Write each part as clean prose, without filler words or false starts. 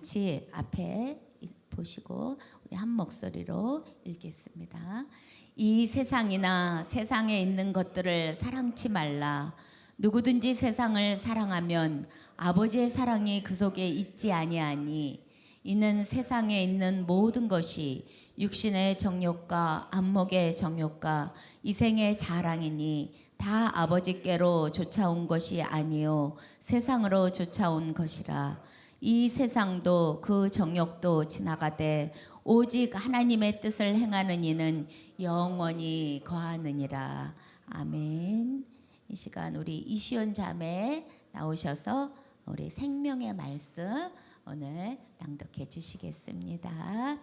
같이 앞에 보시고 우리 한 목소리로 읽겠습니다. 이 세상이나 세상에 있는 것들을 사랑치 말라. 누구든지 세상을 사랑하면 아버지의 사랑이 그 속에 있지 아니하니 이는 세상에 있는 모든 것이 육신의 정욕과 안목의 정욕과 이생의 자랑이니 다 아버지께로 쫓아온 것이 아니요 세상으로 쫓아온 것이라. 이 세상도 그 정욕도 지나가되 오직 하나님의 뜻을 행하는 이는 영원히 거하느니라. 아멘. 이 시간 우리 이시온 자매 나오셔서 우리 생명의 말씀 오늘 낭독해 주시겠습니다.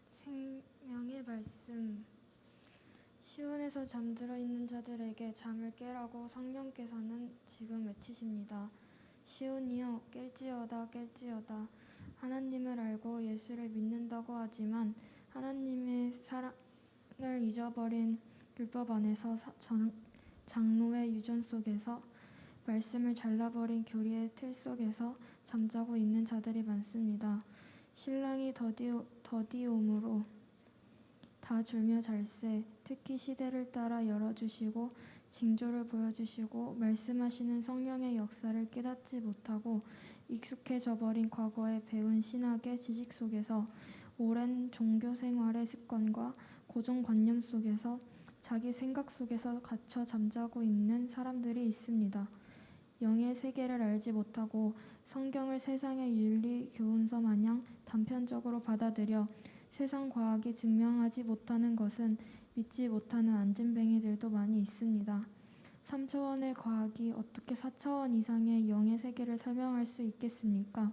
생명의 말씀. 시온에서 잠들어 있는 자들에게 잠을 깨라고 성령께서는 지금 외치십니다. 시온이여 깰지어다 깰지어다. 하나님을 알고 예수를 믿는다고 하지만 하나님의 사랑을 잊어버린 율법 안에서 장로의 유전 속에서 말씀을 잘라버린 교리의 틀 속에서 잠자고 있는 자들이 많습니다. 신랑이 더디옴으로 다 졸며 잘세. 특히 시대를 따라 열어주시고 징조를 보여주시고 말씀하시는 성령의 역사를 깨닫지 못하고 익숙해져 버린 과거에 배운 신학의 지식 속에서 오랜 종교 생활의 습관과 고정관념 속에서 자기 생각 속에서 갇혀 잠자고 있는 사람들이 있습니다. 영의 세계를 알지 못하고 성경을 세상의 윤리 교훈서 마냥 단편적으로 받아들여 세상 과학이 증명하지 못하는 것은 믿지 못하는 안진뱅이들도 많이 있습니다. 3차원의 과학이 어떻게 4차원 이상의 영의 세계를 설명할 수 있겠습니까?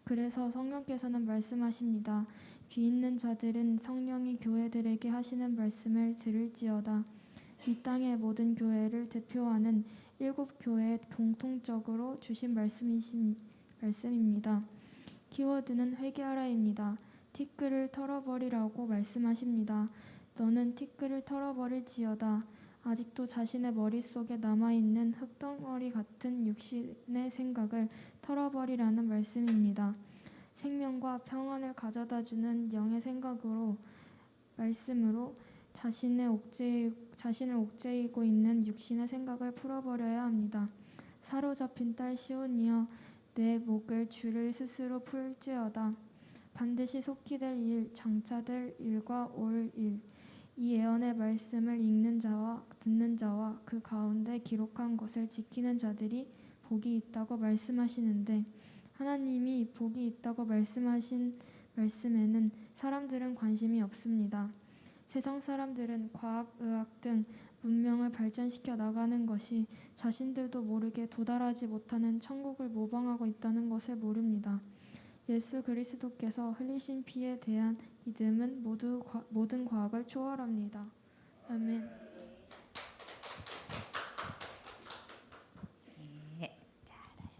그래서 성령께서는 말씀하십니다. 귀 있는 자들은 성령이 교회들에게 하시는 말씀을 들을지어다. 이 땅의 모든 교회를 대표하는 7교회에 공통적으로 주신 말씀입니다. 키워드는 회개하라입니다. 티끌을 털어버리라고 말씀하십니다. 너는 티끌을 털어버릴지어다. 아직도 자신의 머릿속에 남아있는 흙덩어리 같은 육신의 생각을 털어버리라는 말씀입니다. 생명과 평안을 가져다주는 영의 생각으로 말씀으로 자신을 옥죄이고 있는 육신의 생각을 풀어버려야 합니다. 사로잡힌 딸 시온이여 내 목을 줄을 스스로 풀지어다. 반드시 속히 될 일, 장차될 일과 올 일, 이 예언의 말씀을 읽는 자와 듣는 자와 그 가운데 기록한 것을 지키는 자들이 복이 있다고 말씀하시는데 하나님이 복이 있다고 말씀하신 말씀에는 사람들은 관심이 없습니다. 세상 사람들은 과학, 의학 등 문명을 발전시켜 나가는 것이 자신들도 모르게 도달하지 못하는 천국을 모방하고 있다는 것을 모릅니다. 예수 그리스도께서 흘리신 피에 대한 믿음은 모든 과학을 초월합니다. 아멘. 네, 잘하셨습니다.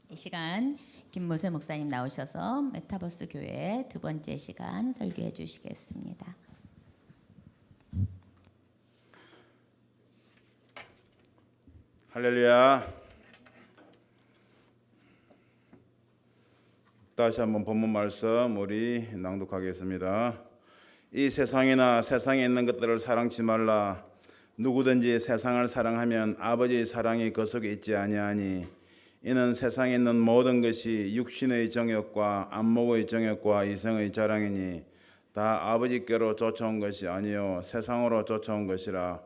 이 시간 김무세 목사님 나오셔서 메타버스 교회 두 번째 시간 설교해 주시겠습니다. 할렐루야. 다시 한번 본문 말씀 우리 낭독하겠습니다. 이 세상이나 세상에 있는 것들을 사랑치 말라. 누구든지 세상을 사랑하면 아버지의 사랑이 그 속에 있지 아니하니 이는 세상에 있는 모든 것이 육신의 정욕과 안목의 정욕과 이생의 자랑이니 다 아버지께로 쫓아온 것이 아니요 세상으로 쫓아온 것이라.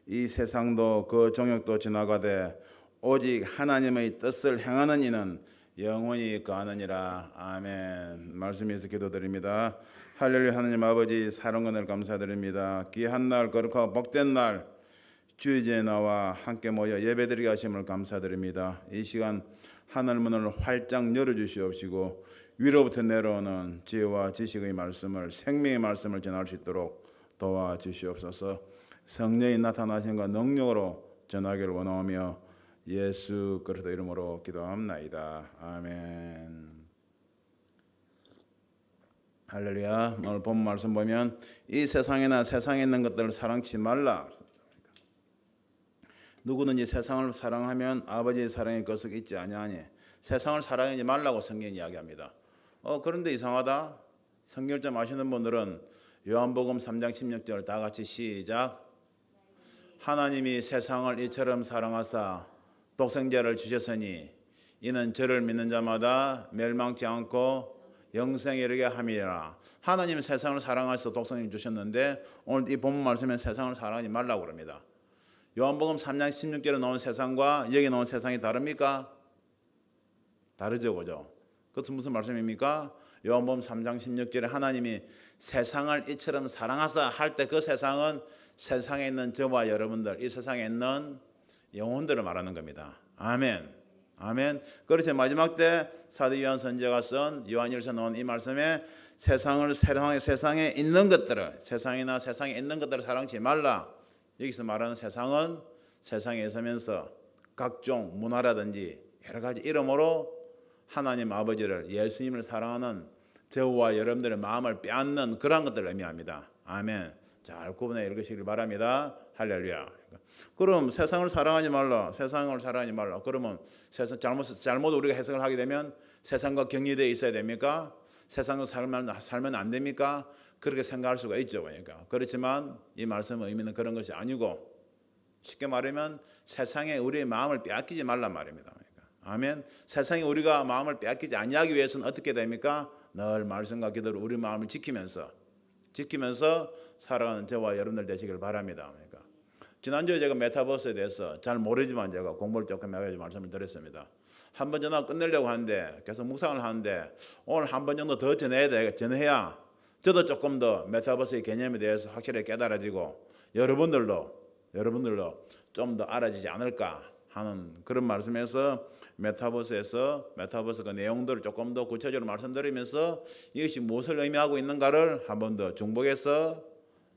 이 세상도 그 정욕도 지나가되 오직 하나님의 뜻을 행하는 이는 영원히 거하느니라. 아멘. 말씀에서 기도드립니다. 할렐루야. 하나님 아버지 사랑과 은혜를 감사드립니다. 귀한 날 거룩하고 복된 날 주의제에 나와 함께 모여 예배드리게 하심을 감사드립니다. 이 시간 하늘문을 활짝 열어주시옵시고 위로부터 내려오는 지혜와 지식의 말씀을 생명의 말씀을 전할 수 있도록 도와주시옵소서. 성령이 나타나신과 능력으로 전하기를 원하며 예수 그리스도 이름으로 기도합나이다. 아멘. 할렐루야. 오늘 본 말씀 보면 이 세상이나 세상에 있는 것들을 사랑치 말라. 누구든지 세상을 사랑하면 아버지의 사랑이 그 속에 있지 아니하니. 세상을 사랑하지 말라고 성경이 이야기합니다. 그런데 이상하다. 성경점 아시는 분들은 요한복음 3장 16절 다 같이 시작. 하나님이 세상을 이처럼 사랑하사 독생자를 주셨으니 이는 저를 믿는 자마다 멸망치 않고 영생에 이르게 함이라. 하나님은 세상을 사랑하셔서 독생자를 주셨는데 오늘 이 본문 말씀에 세상을 사랑하지 말라고 그럽니다. 요한복음 3장 16절에 나온 세상과 여기 나온 세상이 다릅니까? 다르죠, 그죠? 그것은 무슨 말씀입니까? 요한복음 3장 16절에 하나님이 세상을 이처럼 사랑하사 할 때 그 세상은 세상에 있는 저와 여러분들, 이 세상에 있는 영혼들을 말하는 겁니다. 아멘. 아멘. 그렇지 마지막 때 사도 요한 선지자가 쓴 요한일서 나온 이 말씀에 세상에 있는 것들을, 세상이나 세상에 있는 것들을 사랑치 말라. 여기서 말하는 세상은 세상에 있으면서 각종 문화라든지 여러 가지 이름으로 하나님 아버지를, 예수님을 사랑하는 저와 여러분들의 마음을 빼앗는 그런 것들을 의미합니다. 아멘. 잘 구분해 읽으시길 바랍니다. 할렐루야. 그럼 세상을 사랑하지 말라. 세상을 사랑하지 말라. 그러면 세상 잘못 우리가 해석을 하게 되면 세상과 격리되어 있어야 됩니까? 세상과 살면 안 됩니까? 그렇게 생각할 수가 있죠. 그러니까. 그렇지만 이 말씀의 의미는 그런 것이 아니고 쉽게 말하면 세상에 우리의 마음을 빼앗기지 말란 말입니다. 그러니까. 아멘. 세상에 우리가 마음을 빼앗기지 아니하기 위해서는 어떻게 됩니까? 늘 말씀과 기도로 우리 마음을 지키면서 살아가는 저와 여러분들 되시길 바랍니다. 그러니까. 지난주에 제가 메타버스에 대해서 잘 모르지만 제가 공부를 조금 해가지고 말씀을 드렸습니다. 한 번 전화 끝내려고 하는데 계속 묵상을 하는데 오늘 한 번 정도 더 전해야 저도 조금 더 메타버스의 개념에 대해서 확실히 깨달아지고 여러분들도 좀 더 알아지지 않을까 하는 그런 말씀에서 메타버스 그 내용들을 조금 더 구체적으로 말씀드리면서 이것이 무엇을 의미하고 있는가를 한 번 더 중복해서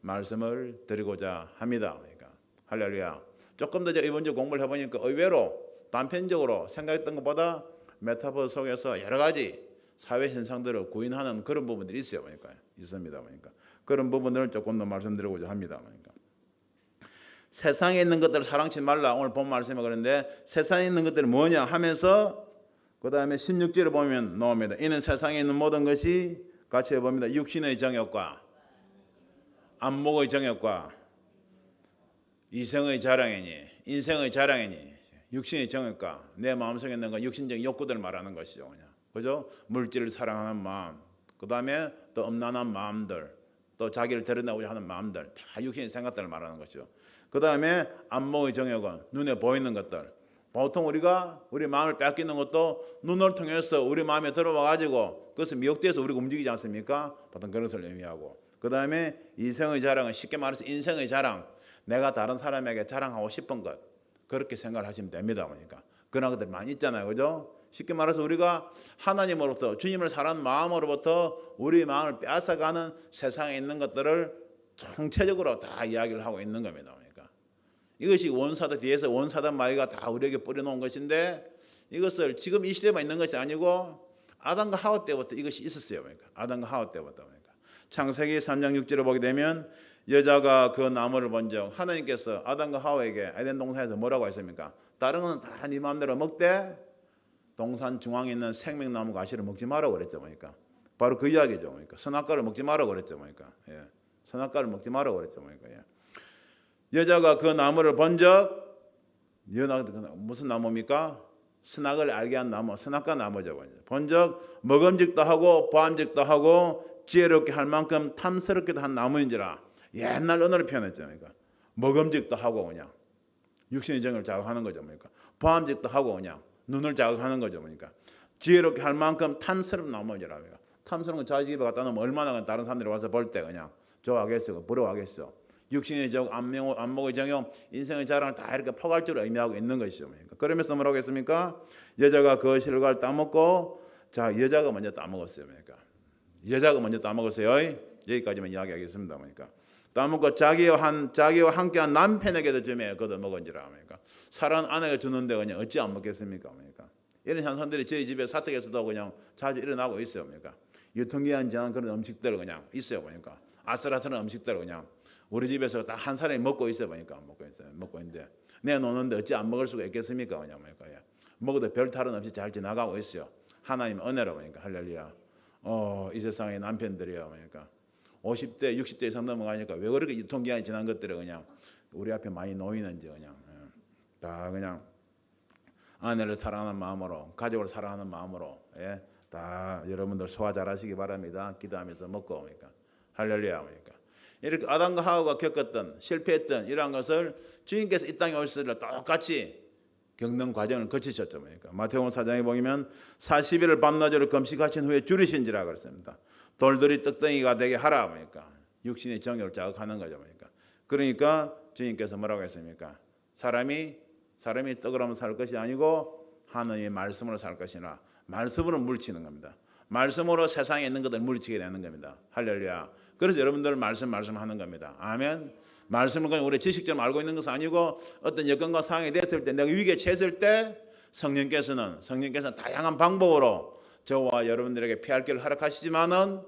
말씀을 드리고자 합니다. 그러니까 할렐루야. 조금 더 이번 주 공부를 해보니까 의외로 단편적으로 생각했던 것보다 메타버스 속에서 여러 가지 사회 현상들을 구인하는 그런 부분들이 있어요. 그러니까 있습니다. 그러니까 그런 부분들을 조금 더 말씀드리고자 합니다. 그러니까 세상에 있는 것들을 사랑치 말라. 오늘 본 말씀에 그런데 세상에 있는 것들이 뭐냐 하면서 그 다음에 16절에 보면 나옵니다. 이는 세상에 있는 모든 것이 같이 해봅니다. 육신의 정욕과 안목의 정욕과 이성의 자랑이니 인생의 자랑이니 육신의 정욕과 내 마음속에 있는 건 육신적인 욕구들을 말하는 것이죠. 그냥. 그죠? 물질을 사랑하는 마음, 그 다음에 또 엄난한 마음들, 또 자기를 드러내고자 하는 마음들, 다 육신의 생각들을 말하는 것이죠. 그 다음에 안목의 정욕은 눈에 보이는 것들. 보통 우리가 우리 마음을 뺏기는 것도 눈을 통해서 우리 마음에 들어와 가지고 그것을 미혹돼서 우리가 움직이지 않습니까? 보통 그런 것을 의미하고. 그 다음에 이성의 자랑은 쉽게 말해서 인생의 자랑. 내가 다른 사람에게 자랑하고 싶은 것. 그렇게 생각을 하시면 됩니다. 그러니까 그런 것들 많이 있잖아요. 그죠? 쉽게 말해서 우리가 하나님으로부터 주님을 사랑하는 마음으로부터 우리 마음을 빼앗아가는 세상에 있는 것들을 총체적으로 다 이야기를 하고 있는 겁니다. 그러니까 이것이 원사다 뒤에서 원사단 마귀가 다 우리에게 뿌려놓은 것인데 이것을 지금 이 시대만 있는 것이 아니고 아담과 하와 때부터 이것이 있었어요. 그러니까 아담과 하와 때부터. 그러니까 창세기 3장 6절을 보게 되면 여자가 그 나무를 본 적 하나님께서 아담과 하와에게 에덴 동산에서 뭐라고 했습니까? 다른 건 다 네 마음대로 먹되 동산 중앙에 있는 생명나무 가시를 먹지 말라고 그랬죠. 그러니까 바로 그 이야기죠. 그러니까 선악과를 먹지 말라고 그랬죠. 그러니까 선악과를 먹지 말라고 그랬죠. 그러니까 여자가 그 나무를 본 적 무슨 나무입니까? 선악을 알게 한 나무, 선악과 나무죠. 본 적 먹음직도 하고 보암직도 하고 지혜롭게 할 만큼 탐스럽기도 한 나무인지라 옛날 언어를 표현했죠. 그러니까 먹음직도 하고 그냥 육신의 정을 자극하는 거죠. 그러니까 보암직도 하고 그냥 눈을 자극하는 거죠. 그러니까 지혜롭게 할 만큼 탐스러운 나무인지라. 그러니까 탐스러운 거 자기 집에 갖다 놓으면 얼마나 다른 사람들이 와서 볼 때 그냥 좋아하겠어, 부러워하겠어. 육신의 정, 안목의 정욕, 인생의 자랑을 다 이렇게 포괄적으로 의미하고 있는 것이죠. 그러니까 그러면서 뭐라고 했습니까? 여자가 그 실과를 따먹고 자 여자가 먼저 따먹었어요. 그러니까 여자가 먼저 따먹었어요. 여기까지만 이야기하겠습니다. 그러니까 따먹고 자기와 함께한 남편에게도 주매 그도 먹은지라. 그러니까 사랑하는 아내가 주는데 그냥 어찌 안 먹겠습니까? 그러니까 이런 현상들이 저희 집에 사택에서도 그냥 자주 일어나고 있어요. 그러니까 유통기한 지난 그런 음식들 그냥 있어요 보니까 아슬아슬한 음식들 그냥 우리 집에서 딱 한 사람이 먹고 있어 보니까 먹고 있는데 내놓는데 어찌 안 먹을 수가 있겠습니까 그냥 보니까 먹어도 별 탈은 없이 잘 지나가고 있어요. 하나님 은혜로 보니까 할렐루야. 이 세상의 남편들이요 보니까 50대 60대 이상 넘어가니까 왜 그렇게 유통기한이 지난 것들을 그냥 우리 앞에 많이 놓이는지 그냥 다 그냥 아내를 사랑하는 마음으로 가족을 사랑하는 마음으로 다 여러분들 소화 잘하시기 바랍니다. 기도하면서 먹고 그러니까 할렐루야 그러니까 이렇게 아담과 하와가 겪었던 실패했던 이러한 것을 주님께서 이 땅에 오실 때 똑같이 겪는 과정을 거치셨죠. 그러니까 마태복음 4장에 보면 40일을 밤낮으로 금식하신 후에 줄이신지라 그랬습니다. 돌들이 떡덩이가 되게 하라 그러니까 육신의 정욕을 자극하는 거죠. 그러니까 주님께서 뭐라고 했습니까? 사람이 떡으로만 살 것이 아니고 하나님의 말씀으로 살 것이나 말씀으로 물리치는 겁니다. 말씀으로 세상에 있는 것들 물리치게 되는 겁니다. 할렐루야. 그래서 여러분들 말씀하는 겁니다. 아멘. 말씀을 그냥 우리 지식적으로 알고 있는 것은 아니고 어떤 여건과 상황이 됐을 때 내가 위기에 처했을 때 성령께서는 다양한 방법으로 저와 여러분들에게 피할 길을 허락하시지만은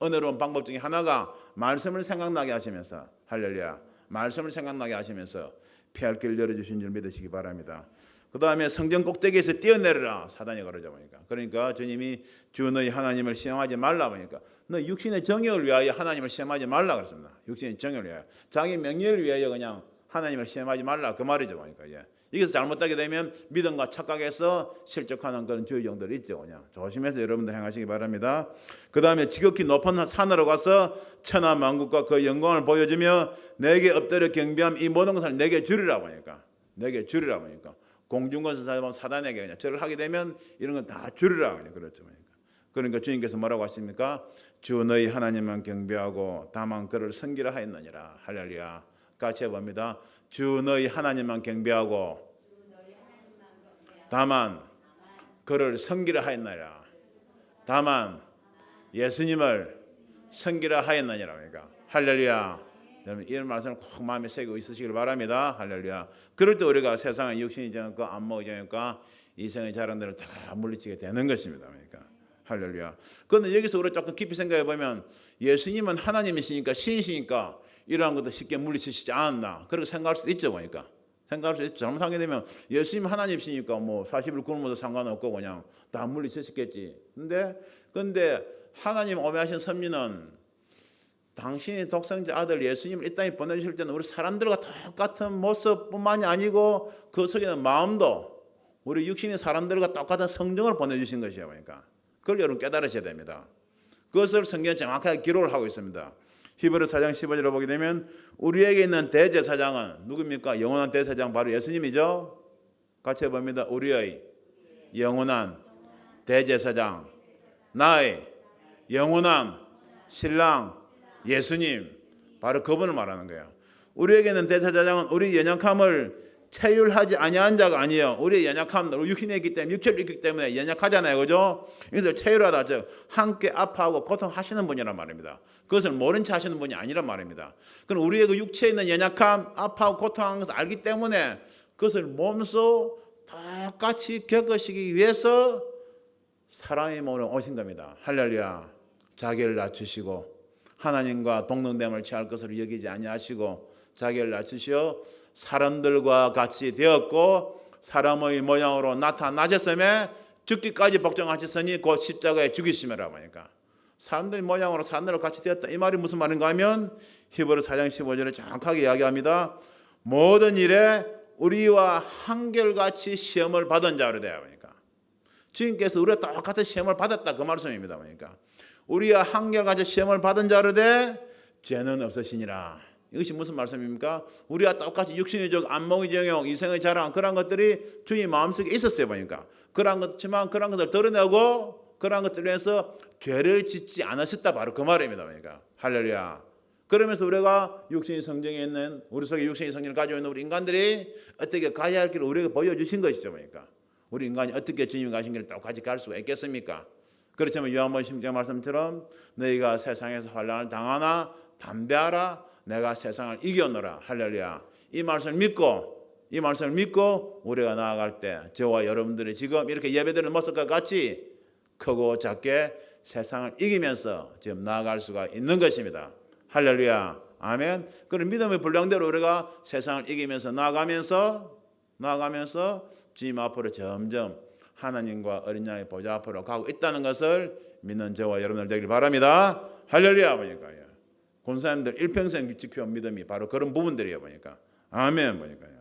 은혜로운 방법 중에 하나가 말씀을 생각나게 하시면서 할렐루야. 말씀을 생각나게 하시면서 피할 길을 열어주신 줄 믿으시기 바랍니다. 그 다음에 성전 꼭대기에서 뛰어내려라 사단이 그러죠 보니까. 그러니까 주님이 주 너희 하나님을 시험하지 말라 보니까 너 육신의 정욕을 위하여 하나님을 시험하지 말라 그랬습니다. 육신의 정욕을 위하여 자기 명예를 위하여 그냥 하나님을 시험하지 말라 그 말이죠 보니까. 여기서 잘못하게 되면 믿음과 착각에서 실족하는 그런 주의 정도들이 있죠. 그냥 조심해서 여러분들 행하시기 바랍니다. 그 다음에 지극히 높은 산으로 가서 천하 만국과 그 영광을 보여주며 내게 엎드려 경배함 이 모든 것을 내게 주리라 보니까. 내게 주리라 보니까. 공중권세 사단에게 그냥 절을 하게 되면 이런 건 다 주리라 그냥 그렇죠. 그러니까 주님께서 뭐라고 하십니까? 주 너희 하나님만 경배하고 다만 그를 섬기라 하였느니라. 할렐루야. 같이 해봅니다. 주 너희 하나님만 경배하고 다만 그를 섬기라 하였느니라. 다만 예수님을 섬기라 하였느니라. 그러니까 할렐루야. 여러분 이런 말씀을 꼭 마음에 새기고 있으시길 바랍니다. 할렐루야. 그럴 때 우리가 세상의 육신이 정욕과 안목이 정욕과 이생의 자랑들을 다 물리치게 되는 것입니다. 그러니까 할렐루야. 그런데 여기서 우리가 조금 깊이 생각해 보면 예수님은 하나님이시니까 신이시니까 이러한 것도 쉽게 물리치시지 않았나 그렇게 생각할 수도 있죠. 보니까 생각할 수 있죠. 잘못하게 되면 예수님 하나님이시니까 뭐 40일 굶어도 상관없고 그냥 다 물리치셨겠지. 근데 하나님 오매하신 섭리는 당신의 독생자 아들 예수님을 이 땅에 보내주실 때는 우리 사람들과 똑같은 모습뿐만이 아니고 그 속에는 마음도 우리 육신의 사람들과 똑같은 성정을 보내주신 것이에요. 그러니까 그걸 여러분 깨달으셔야 됩니다. 그것을 성경에 정확하게 기록을 하고 있습니다. 히브리 4장 15절을 보게 되면 우리에게 있는 대제사장은 누굽니까? 영원한 대제사장 바로 예수님이죠. 같이 해봅니다. 우리의 영원한 대제사장 나의 영원한 신랑 예수님 바로 그분을 말하는 거예요. 우리에게는 대제사장은 우리 연약함을 체휼하지 아니한 자가 아니에요. 우리의 연약함, 우리 육신에 있기 때문에 육체를 있기 때문에 연약하잖아요, 그죠? 이것을 체휼하다, 즉 함께 아파하고 고통하시는 분이란 말입니다. 그것을 모른 체 하시는 분이 아니란 말입니다. 그럼 우리의 그 육체에 있는 연약함, 아파하고 고통하는 것을 알기 때문에 그것을 몸소 똑같이 겪으시기 위해서 사람의 몸으로 오신 겁니다. 할렐루야. 자기를 낮추시고 하나님과 동등됨을 취할 것으로 여기지 아니하시고 자기를 낮추시어 사람들과 같이 되었고 사람의 모양으로 나타나셨음에 죽기까지 복종하셨으니 곧 십자가에 죽이심이라고 하니까 사람들 모양으로 사람들과 같이 되었다. 이 말이 무슨 말인가 하면 히브리 4장 15절에 정확하게 이야기합니다. 모든 일에 우리와 한결같이 시험을 받은 자로 되어 보니까 주님께서 우리와 똑같은 시험을 받았다 그 말씀입니다. 그러니까 우리와 한결같이 시험을 받은 자로 돼 죄는 없으시니라. 이것이 무슨 말씀입니까? 우리와 똑같이 육신의 적, 안목의 정욕, 이생의 자랑 그런 것들이 주님 마음속에 있었어요. 보니까 그런 것지만 그런 것을 드러내고 그런 것들을 위해서 죄를 짓지 않으셨다 바로 그 말입니다. 그러니까 할렐루야. 그러면서 우리가 육신의 성정에 있는 우리 속에 육신의 성정을 가지고 있는 우리 인간들이 어떻게 가야 할 길을 우리에게 보여주신 것이죠. 그러니까 우리 인간이 어떻게 주님 가신 길을 똑같이 갈 수가 있겠습니까? 그렇지만 요한복음 10장 말씀처럼 너희가 세상에서 환난을 당하나 담대하라 내가 세상을 이겨노라. 할렐루야. 이 말씀을 믿고 우리가 나아갈 때 저와 여러분들이 지금 이렇게 예배드리는 모습과 같이 크고 작게 세상을 이기면서 지금 나아갈 수가 있는 것입니다. 할렐루야. 아멘. 그런 믿음의 분량대로 우리가 세상을 이기면서 나아가면서 주님 앞으로 점점 하나님과 어린 양의 보좌 앞으로 가고 있다는 것을 믿는 저와 여러분들 되길 바랍니다. 할렐루야. 보니까요. 권사님들 일평생 지켜온 믿음이 바로 그런 부분들이에요. 보니까. 아멘. 보니까요.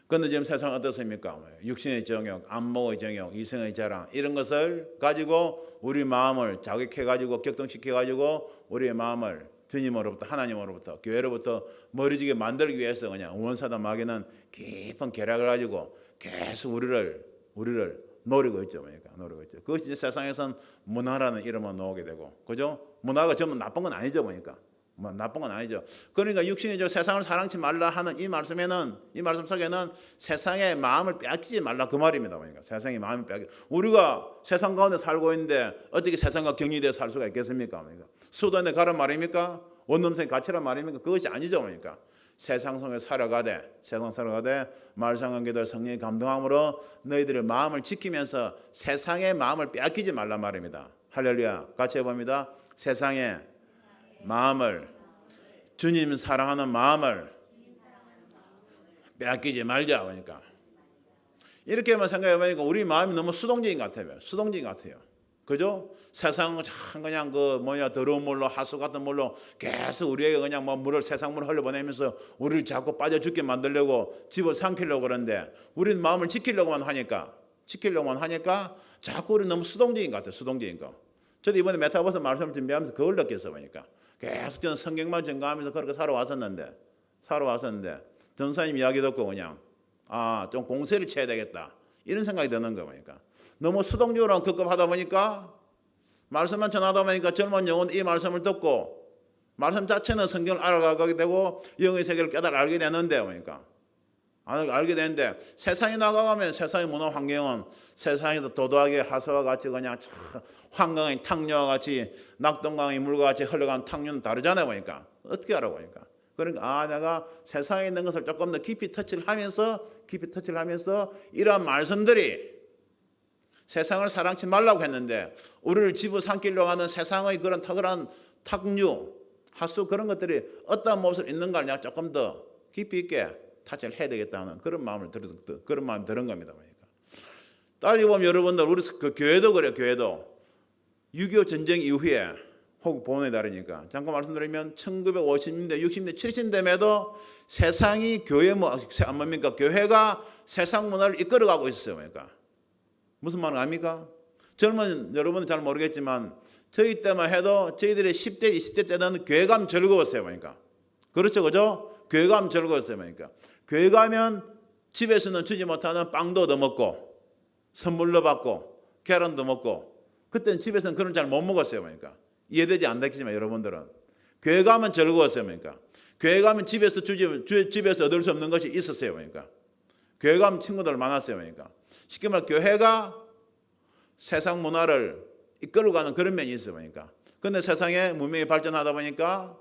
그런데 지금 세상 어떻습니까? 육신의 정욕, 안목의 정욕, 이성의 자랑 이런 것을 가지고 우리 마음을 자극해가지고 격동시켜가지고 우리의 마음을 주님으로부터 하나님으로부터 교회로부터 멀어지게 만들기 위해서 그냥 원사다 마귀는 깊은 계략을 가지고 계속 우리를 노리고 있죠. 그러니까 노리고 있죠. 그것이 이제 세상에선 문화라는 이름을 놓게 되고, 그죠? 문화가 전부 나쁜 건 아니죠. 그러니까 뭐 나쁜 건 아니죠. 그러니까 육신이 저 세상을 사랑치 말라 하는 이 말씀 속에는 세상의 마음을 빼앗기지 말라 그 말입니다. 그러니까 세상의 마음을 빼앗기. 우리가 세상 가운데 살고 있는데 어떻게 세상과 격리되어 살 수가 있겠습니까? 그러니까 수도원에 가란 말입니까? 원룸생 갇히란 말입니까? 그것이 아니죠. 그러니까 세상 속에 살아가되 말씀과 기도 성령의 감동함으로 너희들의 마음을 지키면서 세상의 마음을 빼앗기지 말란 말입니다. 할렐루야. 같이 해봅니다. 세상의 마음을, 주님 사랑하는 마음을 빼앗기지 말자. 그러니까 이렇게만 생각해 보니까 우리 마음이 너무 수동적인 것 같아요. 그죠? 세상은 참 그냥 더러운 물로 하수 같은 물로 계속 우리에게 그냥 물을 세상 물을 흘려보내면서 우리를 자꾸 빠져 죽게 만들려고 집어삼키려고 그러는데 우리는 마음을 지키려고만 하니까 자꾸 우리 너무 수동적인 것 같아요. 수동적인 거. 저도 이번에 메타버스 말씀을 준비하면서 그걸 느꼈어 보니까 계속 저는 성경만 증거하면서 그렇게 살아왔었는데 전사님 이야기 듣고 그냥 좀 공세를 쳐야 되겠다 이런 생각이 드는 거 보니까 너무 수동적으로 급급하다 보니까 말씀만 전하다 보니까 젊은 영혼 이 말씀을 듣고 말씀 자체는 성경을 알아가게 되고 영의 세계를 깨달아 알게 되는데 보니까 알게 되는데 세상에 나가가면 세상의 문화 환경은 세상에도 도도하게 하수와 같이 그냥 황강의 탕류와 같이 낙동강의 물과 같이 흘러간 탕류는 다르잖아요. 보니까 어떻게 알아 보니까 그러니까 내가 세상에 있는 것을 조금 더 깊이 터치를 하면서 이러한 말씀들이 세상을 사랑치 말라고 했는데 우리를 집어삼키려고 하는 세상의 그런 탁월한 탁류, 하수 그런 것들이 어떤 모습을 있는가를 내가 조금 더 깊이 있게 타치를 해야 되겠다는 그런 마음이 드는 겁니다. 따지고 보면 여러분들 우리 그 교회도 그래요. 교회도 6.25 전쟁 이후에 혹 보험에 다르니까 잠깐 말씀드리면 1950년대, 60년대, 70년대에도 세상이 교회가 세상 문화를 이끌어가고 있었어요. 그러니까 무슨 말을 압니까? 젊은 여러분은 잘 모르겠지만 저희 때만 해도 저희들의 10대, 20대 때는 교회 가면 즐거웠어요. 그러니까 그렇죠, 그죠? 교회 가면 즐거웠어요. 그러니까 교회 가면 집에서는 주지 못하는 빵도 얻어먹고 선물도 받고 계란도 먹고 그때는 집에서는 그런 잘 못 먹었어요. 그러니까 이해되지 않겠지만 여러분들은 교회 가면 즐거웠어요. 그러니까 교회 가면 집에서 얻을 수 없는 것이 있었어요. 그러니까 교회 가면 친구들 많았어요. 그러니까 쉽게 말해 교회가 세상 문화를 이끌어가는 그런 면이 있어요. 그러니까 그런데 세상에 문명이 발전하다 보니까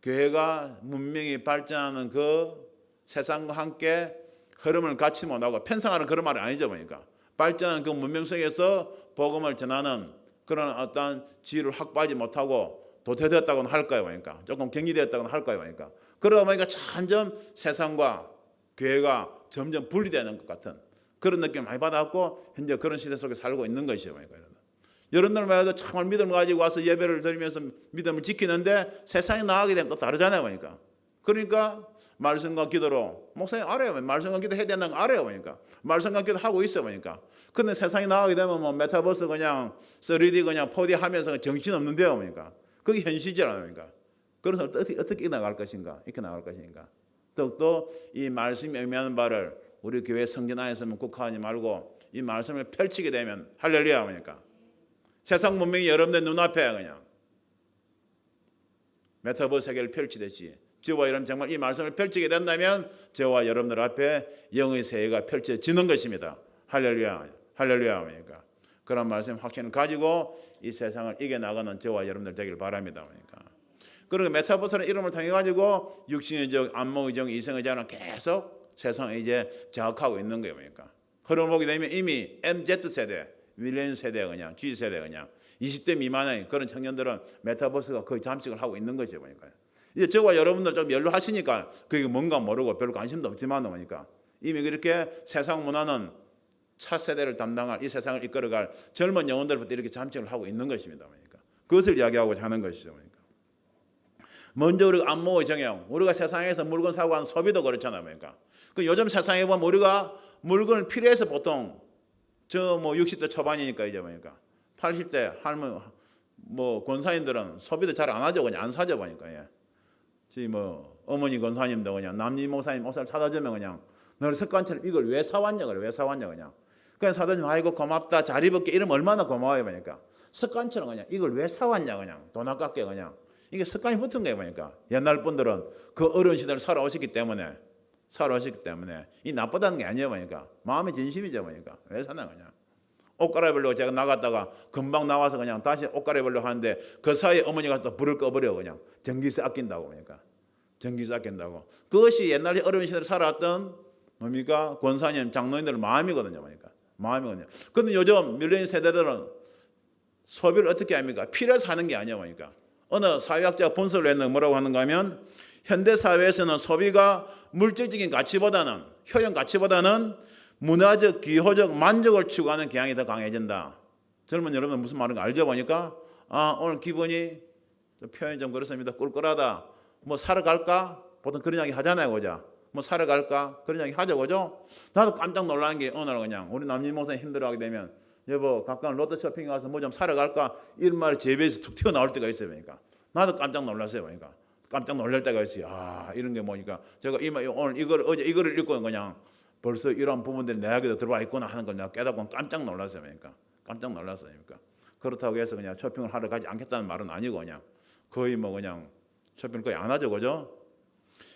교회가 문명이 발전하는 그 세상과 함께 흐름을 같이 못하고 편성하는 그런 말이 아니죠. 그러니까 발전하는 그 문명 속에서 복음을 전하는 그런 어떤 지위를 확보하지 못하고 도태되었다고는 할까요? 그러니까 조금 격리되었다고는 할까요? 그러니까 그러다 보니까 점점 세상과 교회가 점점 분리되는 것 같은 그런 느낌 많이 받았고 현재 그런 시대 속에 살고 있는 것이죠. 그러니까 여러분들만 해도 정말 믿음을 가지고 와서 예배를 드리면서 믿음을 지키는데 세상에 나가게 되면 또 다르잖아요. 그러니까 말씀과 기도로 목사님 알아요. 말씀과 기도 해야 된다는 거 알아요. 말씀과 기도 하고 있어. 근데 세상에 나가게 되면 메타버스 그냥 3D 그냥 4D 하면서 정신 없는데요. 그게 현실이잖아요. 그래서 어떻게 나갈 것인가? 이렇게 나갈 것인가? 더욱더 이 말씀이 의미하는 바를 우리 교회 성전 안에서만 국한하지 말고 이 말씀을 펼치게 되면 할렐루야. 세상 문명이 여러분들 눈앞에 그냥 메타버스 세계를 펼치듯이 저와 여러분 정말 이 말씀을 펼치게 된다면 저와 여러분들 앞에 영의 세계가 펼쳐지는 것입니다. 할렐루야. 그런 말씀 확신을 가지고 이 세상을 이겨나가는 저와 여러분들 되길 바랍니다. 그리고 메타버스라는 이름을 통해 가지고 육신의 적, 안목의 적, 이성의 적은 계속 세상을 이제 장악하고 있는 거예요. 흐름을 보게 되면 이미 MZ세대 밀레니엄 세대 그냥 G 세대 그냥 20대 미만의 그런 청년들은 메타버스가 거의 잠식을 하고 있는 거죠 보니까요. 이제 저와 여러분들 좀 연로하시니까 그게 뭔가 모르고 별로 관심도 없지만 보니까 이미 그렇게 세상 문화는 차세대를 담당할 이 세상을 이끌어갈 젊은 영혼들부터 이렇게 잠식을 하고 있는 것입니다. 그러니까 그것을 이야기하고자 하는 것이죠. 그러니까 먼저 우리가 안목의 정형, 우리가 세상에서 물건 사고 하는 소비도 그렇잖아요. 그러니까 그 요즘 세상에 보면 우리가 물건을 필요해서 보통 저 뭐 60대 초반이니까 이제 보니까 80대 할머니 뭐 권사님들은 소비도 잘 안 하죠. 그냥 안 사죠 보니까. 예. 지금 뭐 어머니 권사님도 그냥 남미 목사님 옷을 사다 주면 그냥 늘 습관처럼 이걸 왜 사왔냐 그래. 왜 사왔냐 그냥. 그냥 사다 주면 아이고 고맙다 잘 입을게 이러면 얼마나 고마워요 보니까. 습관처럼 그냥 이걸 왜 사왔냐 그냥 돈 아깝게 그냥. 이게 습관이 붙은 거예요 보니까. 옛날 분들은 그 어려운 시대를 살아오셨기 때문에 이 나쁘다는 게 아니에요 보니까. 마음의 진심이죠 보니까. 왜 사나 그냥. 옷 갈아입으려고 제가 나갔다가 금방 나와서 그냥 다시 옷 갈아입으려고 하는데 그 사이에 어머니가 또 불을 꺼버려 그냥. 전기세 아낀다고 그러니까. 전기세 아낀다고. 그것이 옛날에 어려운 시대를 살아왔던 뭡니까? 권사님, 장로님들 마음이거든요 보니까. 마음이거든요. 그런데 요즘 밀레니엄 세대들은 소비를 어떻게 합니까? 필요해서 하는 게 아니야 보니까. 어느 사회학자가 분석을 했는 뭐라고 하는가 하면 현대 사회에서는 소비가 물질적인 가치보다는 효용 가치보다는 문화적, 기호적 만족을 추구하는 경향이 더 강해진다. 젊은 여러분 무슨 말인가 알죠 보니까 오늘 기분이 표현이 좀 그렇습니다. 꿀꿀하다. 뭐 사러 갈까? 보통 그런 이야기 하잖아요, 그죠? 뭐 사러 갈까? 그런 이야기 하죠, 그죠? 나도 깜짝 놀란 게 오늘 그냥 우리 남진 목사님 힘들어하게 되면 여보 가까운 롯데 쇼핑에 가서 뭐 좀 사러 갈까? 이런 말이 제 입에서 툭 튀어나올 때가 있어요. 그러니까 나도 깜짝 놀랐어요. 그러니까 깜짝 놀랄 때가 있어요. 이런 게 뭐니까 제가 오늘 어제 이거를 읽고 그냥 벌써 이런 부분들이 내 이야기도 들어와 있구나 하는 걸 내가 깨닫고 깜짝 놀랐어요. 그러니까 깜짝 놀랐어요. 그러니까 그렇다고 해서 그냥 쇼핑을 하러 가지 않겠다는 말은 아니고 그냥 거의 뭐 그냥 쇼핑을 거의 안 하죠, 그죠?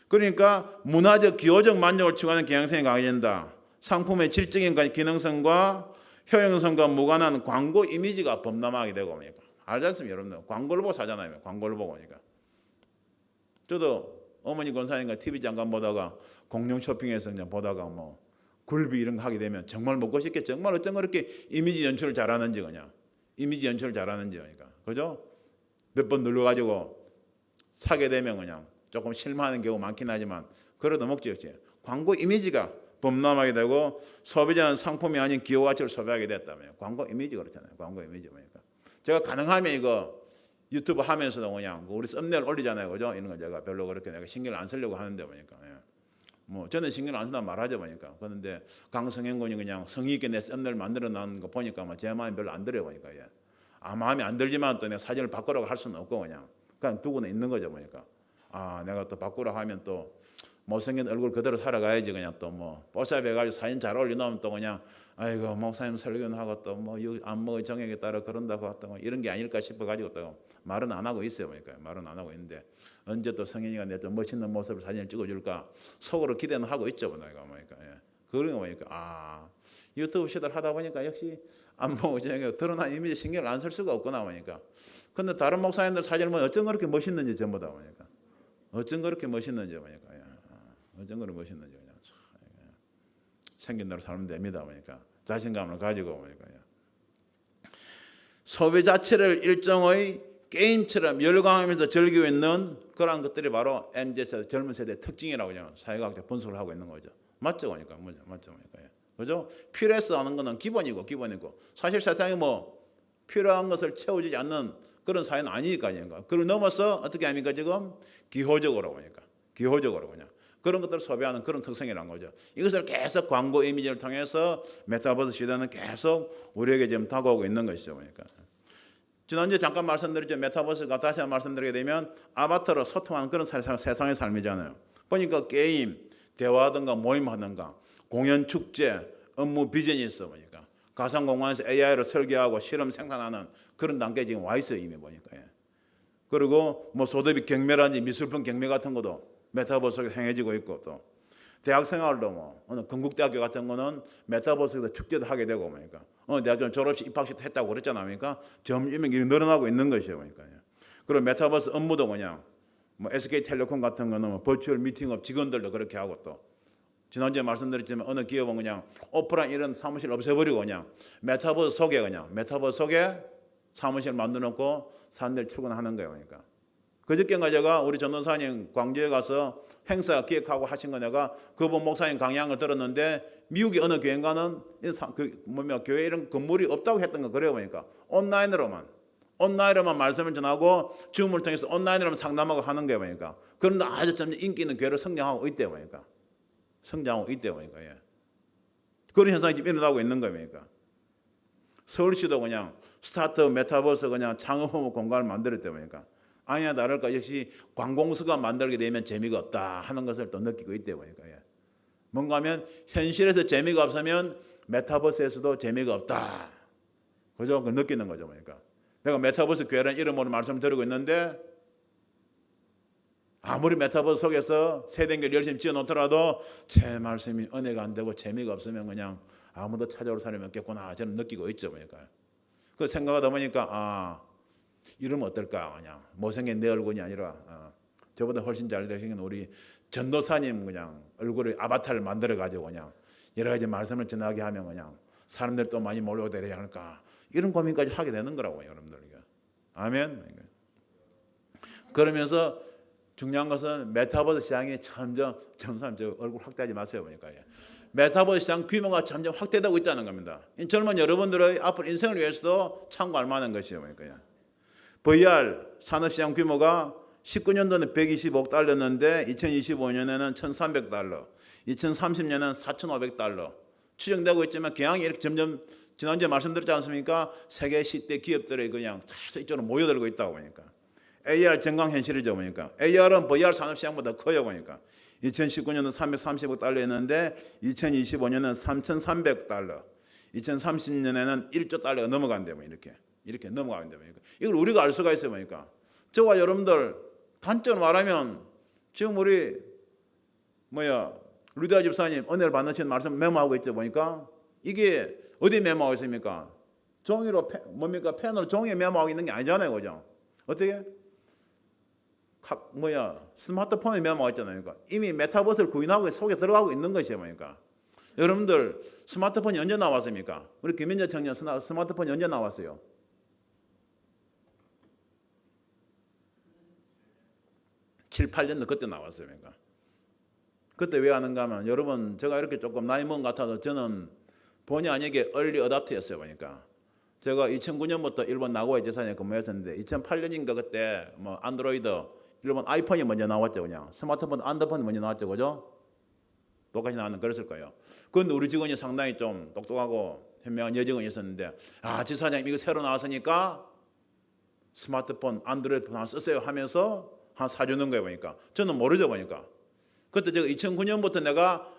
그러니까 문화적, 기호적 만족을 추구하는 경향성이 강해진다. 상품의 질적인 기능성과 효용성과 무관한 광고 이미지가 범람하게 되고 그러니까 알지 않습니까, 여러분들? 광고를 보고 사잖아요. 광고를 보고 그러니까. 저도 어머니 권사님과 TV 잠깐 보다가 공룡 쇼핑에서 그냥 보다가 뭐 굴비 이런 거 하게 되면 정말 먹고 싶게 정말 어쩜 그렇게 이미지 연출을 잘하는지 그냥 이미지 연출을 잘하는지 그러니까 그죠? 몇 번 눌러가지고 사게 되면 그냥 조금 실망하는 경우 많긴 하지만 그래도 먹지. 광고 이미지가 범람하게 되고 소비자는 상품이 아닌 기호 가치를 소비하게 됐다면 광고 이미지 그렇잖아요. 광고 이미지 보니까 제가 가능하면 이거 유튜브 하면서도 그냥 우리 썸네일 올리잖아요, 그죠? 이런 거 제가 별로 그렇게 내가 신경을 안 쓰려고 하는데 보니까 뭐 저는 신경을 안 쓴다고 말하죠 보니까 그런데 강성현 군이 그냥 성의 있게 내 썸네일 만들어 놓은 거 보니까 제 마음이 별로 안 들어요 보니까 마음에 안 들지만 또 내가 사진을 바꾸라고 할 수는 없고 그냥 두고는 있는 거죠 보니까 내가 또 바꾸라 하면 또 못생긴 얼굴 그대로 살아가야지 그냥 또 뭐 뽀샵 해가지고 사진 잘 올려놓으면 또 그냥 아이고 목사님 설교는 하고 또 뭐 안목의 정액에 따라 그런다고 또 뭐 이런 게 아닐까 싶어가지고 또 말은 안 하고 있어요 보니까 말은 안 하고 있는데 언제 또 성현이가 내 좀 멋있는 모습을 사진을 찍어줄까 속으로 기대는 하고 있죠 보니까 그런 거 보니까 유튜브 시대를 하다 보니까 역시 안목의 정액에 드러난 이미지 신경을 안 쓸 수가 없구나 보니까 근데 다른 목사님들 사진을 보면 어쩜 그렇게 멋있는지 전부 다 보니까 어쩜 그렇게 멋있는지 보니까 어쩜 그렇게 멋있는지 그냥 생긴 대로 살면 됩니다 보니까 자신감을 가지고 보니까 소비 자체를 일종의 게임처럼 열광하면서 즐기고 있는 그런 것들이 바로 MZ세대 젊은 세대의 특징이라고 그냥 사회과학자 분석을 하고 있는 거죠. 맞죠 그러니까 맞죠 그러니까 그죠? 필요해서 하는 거는 기본이고 사실 세상에 뭐 필요한 것을 채워주지 않는 그런 사회는 아니니까요. 그걸 넘어서 어떻게 합니까 지금 기호적으로 그러니까 기호적으로 그냥 그런 것들을 소비하는 그런 특성이라는 거죠. 이것을 계속 광고 이미지를 통해서 메타버스 시대는 계속 우리에게 지금 다가오고 있는 것이죠. 그러니까 지난주에 잠깐 말씀드렸죠. 메타버스가 다시 한번 말씀드리게 되면 아바타로 소통하는 그런 세상의 삶이잖아요. 보니까 게임, 대화하든가 모임하든가 공연, 축제, 업무 비전이 있어 보니까 가상공간에서 AI로 설계하고 실험 생산하는 그런 단계에 지금 와 있어요. 이미 보니까. 그리고 뭐 소도비 경매라든지 미술품 경매 같은 것도 메타버스가 행해지고 있고 또 대학 생활도 뭐 어느 건국대학교 같은 거는 메타버스에서 축제도 하게 되고 그러니까 대학교 졸업식 입학식 했다고 그랬잖아요. 그러니까 점점 늘어나고 있는 것이에요. 그러니까 그리고 메타버스 업무도 그냥 뭐 SK텔레콤 같은 거는 뭐 버추얼 미팅업 직원들도 그렇게 하고 또 지난주에 말씀드렸지만 어느 기업은 그냥 오프라인 이런 사무실 없애버리고 그냥 메타버스 속에 사무실 만들어놓고 사람들이 출근하는 거예요. 그러니까 그저께인가 제가 우리 전도사님 광주에 가서 행사 기획하고 하신 거 내가 그분 목사님 강의한 들었는데 미국의 어느 교회인가는 교회 이런 건물이 없다고 했던 거 그래요. 보니까 온라인으로만 말씀을 전하고 줌을 통해서 온라인으로만 상담하고 하는 거예요. 보니까 그런데 아주 점점 인기 있는 교회로 성장하고 있대요. 보니까 예. 그런 현상이 지금 일어나고 있는 거예요. 그러니까 서울시도 그냥 스타트업 메타버스 그냥 창업 공간을 만들었대요. 보니까 아니야 다를까 역시 관공서가 만들게 되면 재미가 없다 하는 것을 또 느끼고 있대요. 보니까 예. 뭔가 하면 현실에서 재미가 없으면 메타버스에서도 재미가 없다. 그죠? 그 느끼는 거죠. 그러니까 내가 메타버스 교회라는 이름으로 말씀을 드리고 있는데 아무리 메타버스 속에서 세대교를 열심히 지어놓더라도 제 말씀이 은혜가 안 되고 재미가 없으면 그냥 아무도 찾아올 사람이 없겠구나 저는 느끼고 있죠. 그러니까 그 생각하다 보니까 이러면 어떨까 그냥 못생긴 내 얼굴이 아니라 저보다 훨씬 잘 되신 우리 전도사님 그냥 얼굴에 아바타를 만들어 가지고 그냥 여러 가지 말씀을 전하게 하면 그냥 사람들 또 많이 몰려오게 되지 않을까 이런 고민까지 하게 되는 거라고요, 여러분들. 아멘. 그러면서 중요한 것은 메타버스 시장이 점점 저 얼굴 확대하지 마세요. 보니까 메타버스 시장 규모가 점점 확대되고 있다는 겁니다. 젊은 여러분들의 앞으로 인생을 위해서도 참고할 만한 것이에요. 보니까 VR 산업시장 규모가 19년도는 125억 달러였는데 2025년에는 1,300달러, 2030년에는 4,500달러 추정되고 있지만 경향이 이렇게 점점 지난주에 말씀드렸지 않습니까? 세계 10대 기업들이 그냥 계속 이쪽으로 모여들고 있다고 보니까 AR 증강현실이죠. 보니까 AR은 VR 산업시장보다 커요. 보니까 2019년은 330억 달러였는데 2025년은 3,300달러, 2030년에는 1조 달러가 넘어간대요. 이렇게 넘어간대요. 이걸 우리가 알 수가 있어요. 보니까 저와 여러분들 단적으로 말하면 지금 우리 루디아 집사님 은혜를 받으신 말씀 메모하고 있죠. 보니까 이게 어디 메모하고 있습니까? 종이로 펜으로 종이에 메모하고 있는 게 아니잖아요. 그죠? 어떻게? 스마트폰에 메모하고 있잖아요. 그러니까 이미 메타버스를 구인하고 속에 들어가고 있는 것이에요. 그러니까 여러분들 스마트폰이 언제 나왔습니까? 우리 김민재 청년 스마트폰이 언제 나왔어요? 7, 8년도 그때 나왔어요. 그러니까 그때 왜 하는가 하면 여러분 제가 이렇게 조금 나이 먹은 것 같아도 저는 본의 아니게 얼리 어답터였어요. 보니까 제가 2009년부터 일본 나고야 지사에 근무했었는데 2008년인가 그때 안드로이드 일본 아이폰이 먼저 나왔죠. 그냥 스마트폰 안드폰이 먼저 나왔죠. 그죠? 똑같이 나왔는 그랬을 거예요. 그런데 우리 직원이 상당히 좀 똑똑하고 현명한 여직원이 있었는데 지사장님 이거 새로 나왔으니까 스마트폰 안드로이드 폰 하나 쓰세요 하면서 하나 사주는 거예요. 보니까 저는 모르죠. 보니까 그때 제가 2009년부터 내가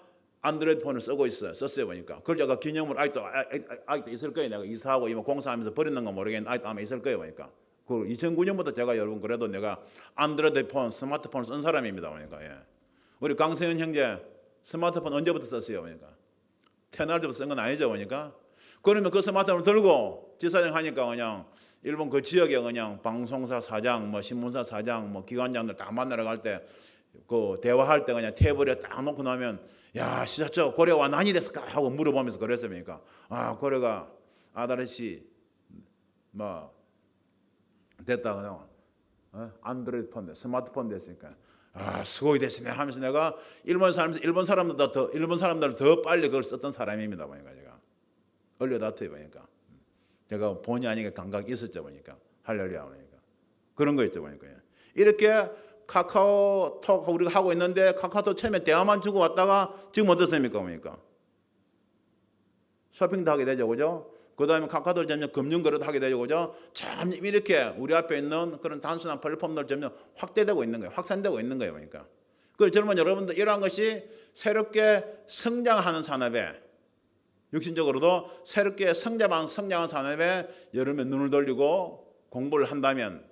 안드로이드 폰을 썼어요. 보니까 그걸 제가 기념으로 아직도 있을 거예요. 내가 이사하고 공사하면서 버리는 건 모르겠는데 아직도 아마 있을 거예요. 보니까 그 2009년부터 제가 여러분 그래도 내가 안드로이드 폰 스마트폰을 쓴 사람입니다. 보니까 우리 강세현 형제 스마트폰 언제부터 썼어요? 보니까 태어날 때부터 쓴 건 아니죠. 보니까 그러면 그 스마트폰을 들고 지사장 하니까 그냥 일본 그 지역에 그냥 방송사 사장, 신문사 사장, 기관장들 다 만나러 갈 때 그 대화할 때 그냥 테이블에 딱 놓고 나면 야, 시사처 고려와 난이 됐을까 하고 물어보면서 그랬습니까? 고려가 아다르시 됐다. 안드로이드 폰 스마트폰 됐으니까 수고이 됐으네 하면서 내가 일본 사람들 더 빨리 그걸 썼던 사람입니다. 보니까 제가 얼려다투에 보니까 제가 본의 아니게 감각이 있었죠. 보니까 할렐루야. 보니까 그런 거 있죠. 보니까 이렇게 카카오톡 우리가 하고 있는데 카카오톡 처음에 대화만 주고 왔다가 지금 어떻습니까? 보니까 쇼핑도 하게 되죠. 그죠? 그 다음에 카카오톡 점점 금융거래도 하게 되죠. 그죠? 점점 이렇게 우리 앞에 있는 그런 단순한 플랫폼들 점점 확대되고 있는 거예요. 확산되고 있는 거예요. 그러니까 그래서 젊은 여러분들 이러한 것이 새롭게 성장하는 산업에 육신적으로도 새롭게 성장한 산업에 여러분의 눈을 돌리고 공부를 한다면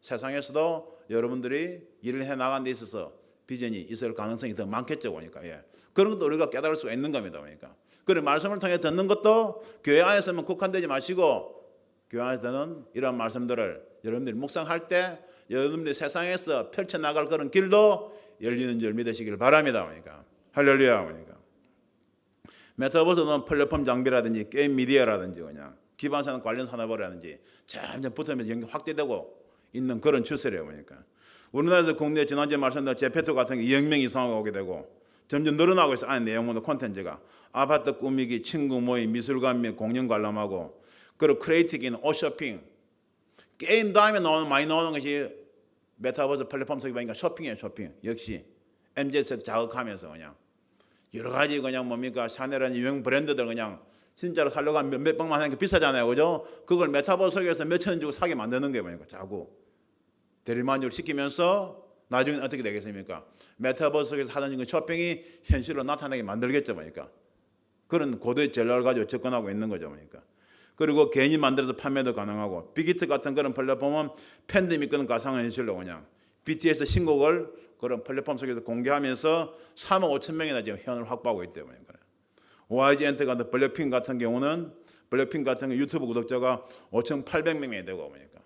세상에서도 여러분들이 일을 해나가는 데 있어서 비전이 있을 가능성이 더 많겠죠. 보니까 그런 것도 우리가 깨달을 수가 있는 겁니다. 보니까 그리고 말씀을 통해 듣는 것도 교회 안에서만 국한되지 마시고 교회 안에서는 이러한 말씀들을 여러분들이 묵상할 때 여러분들이 세상에서 펼쳐나갈 그런 길도 열리는 줄 믿으시길 바랍니다. 그러니까 할렐루야. 그러니까 메타버스는 플랫폼 장비라든지 게임 미디어라든지 그냥 기반산 관련 산업이라든지 점점 붙으면서 연계 확대되고 있는 그런 추세래요. 그러니까 우리나라에서 국내 지난주에 말씀드린 제페토 같은 게 2억 명 이상 오게 되고 점점 늘어나고 있어. 안에 내용은 콘텐츠가 아파트 꾸미기, 친구 모임, 미술관 및 공연 관람하고 그리고 크리에이티브인 옷쇼핑 게임 다음에 많이 나오는 것이 메타버스 플랫폼 속에 보니까 쇼핑이에요. 쇼핑 역시 MZ세대 자극하면서 그냥 여러 가지 그냥 뭡니까 샤넬이라는 유명 브랜드들 그냥 진짜로 살려고 하면 몇 백만 하는 게 비싸잖아요. 그죠? 그걸 메타버스 속에서 몇천 원 주고 사게 만드는 게 뭐니까 자꾸 대리만족을 시키면서 나중에 어떻게 되겠습니까? 메타버스 속에서 하는 그 쇼핑이 현실로 나타나게 만들겠죠. 뭐니까 그런 고도의 전략을 가지고 접근하고 있는 거죠. 뭐니까 그리고 개인이 만들어서 판매도 가능하고 빅히트 같은 그런 플랫폼은 팬데믹 그런 가상현실로 그냥 BTS 신곡을 그런 플랫폼 속에서 공개하면서 3억 5천 명이나 지금 회원을 확보하고 있대요. YG 엔터 같은 블랙핑 같은 경우는 유튜브 구독자가 5,800명이 되고 보니까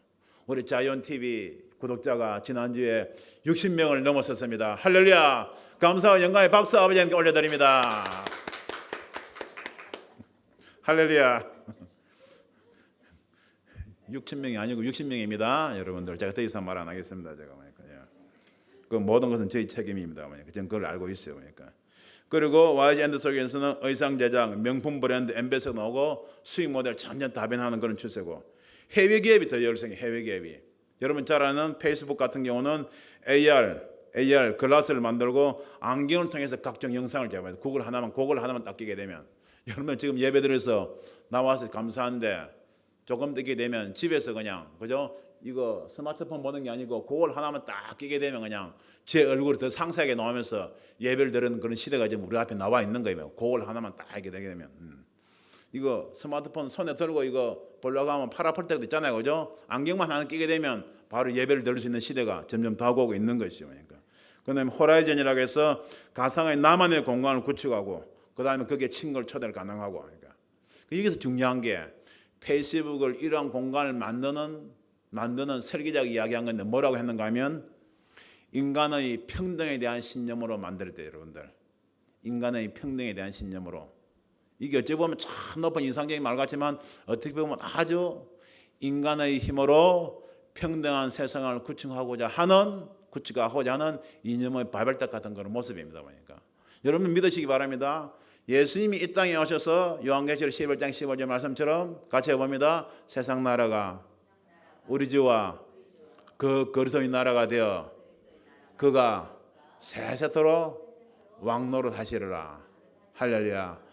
우리 자이언 TV 구독자가 지난주에 60명을 넘었었습니다. 할렐루야. 감사와 영광의 박수 아버지께 올려드립니다. 할렐루야. 6,000명이 아니고 60명입니다. 여러분들 제가 더 이상 말 안 하겠습니다. 제가 그 모든 것은 저희 책임입니다. 저는 그걸 알고 있어요. 그리고 YG 엔드 속에서는 의상 제작, 명품 브랜드 엠베서 나오고 수익 모델 점점 다변하는 그런 추세고 해외 기업이 더 열성이 해외 기업이 여러분 잘 아는 페이스북 같은 경우는 AR 글라스를 만들고 안경을 통해서 각종 영상을 제공해요. 그걸 하나만 딱 끼게 되면 여러분 지금 예배드려서 나와서 감사한데 조금 듣게 되면 집에서 그냥 그죠? 이거 스마트폰 보는 게 아니고 그걸 하나만 딱 끼게 되면 그냥 제 얼굴이 더 상세하게 나오면서 예배를 드리는 그런 시대가 지금 우리 앞에 나와 있는 거예요. 그걸 하나만 딱 하게 되게 되면 이거 스마트폰 손에 들고 이거 보려고 하면 팔 아플 때도 있잖아요. 그죠? 안경만 하나 끼게 되면 바로 예배를 드릴 수 있는 시대가 점점 다가오고 있는 것이죠. 그러니까 그다음에 호라이즌이라고 해서 가상의 나만의 공간을 구축하고 그다음에 거기에 친구를 초대를 가능하고 그러니까 여기서 중요한 게 페이스북을 이러한 공간을 만드는 설계자가 이야기한 건데 뭐라고 했는가 하면 인간의 평등에 대한 신념으로 만들었대요. 여러분들 인간의 평등에 대한 신념으로 이게 어찌 보면 참 높은 이상적인 말 같지만 어떻게 보면 아주 인간의 힘으로 평등한 세상을 구축하고자 하는 이념의 발발적 같은 그런 모습입니다. 보니까 여러분 믿으시기 바랍니다. 예수님이 이 땅에 오셔서 요한계시록 11장 15절 말씀처럼 같이 해봅니다. 세상 나라가 우리 주와 그 그리스도의 나라가 되어 그가 세세토록 왕노릇 하시리라. 할렐루야.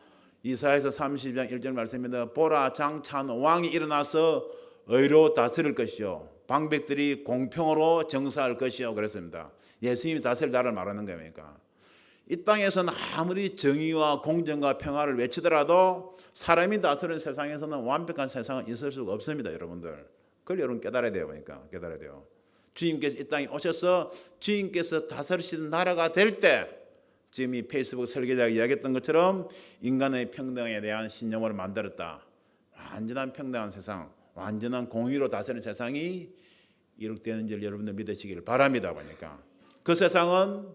이사야서 30장 1절 말씀입니다. 보라 장차는 왕이 일어나서 의로 다스릴 것이요 방백들이 공평으로 정사할 것이요 그랬습니다. 예수님이 다스릴 나라를 말하는 겁니까? 이 땅에서는 아무리 정의와 공정과 평화를 외치더라도 사람이 다스리는 세상에서는 완벽한 세상은 있을 수가 없습니다. 여러분들 그걸 여러분 깨달아야 돼요. 깨달아야 돼요. 주님께서 이 땅에 오셔서 주님께서 다스리시는 나라가 될 때 지금 이 페이스북 설계자가 이야기했던 것처럼 인간의 평등에 대한 신념을 만들었다. 완전한 평등한 세상, 완전한 공의로 다스리는 세상이 이룩되는 줄 여러분들 믿으시기를 바랍니다. 보니까 그 세상은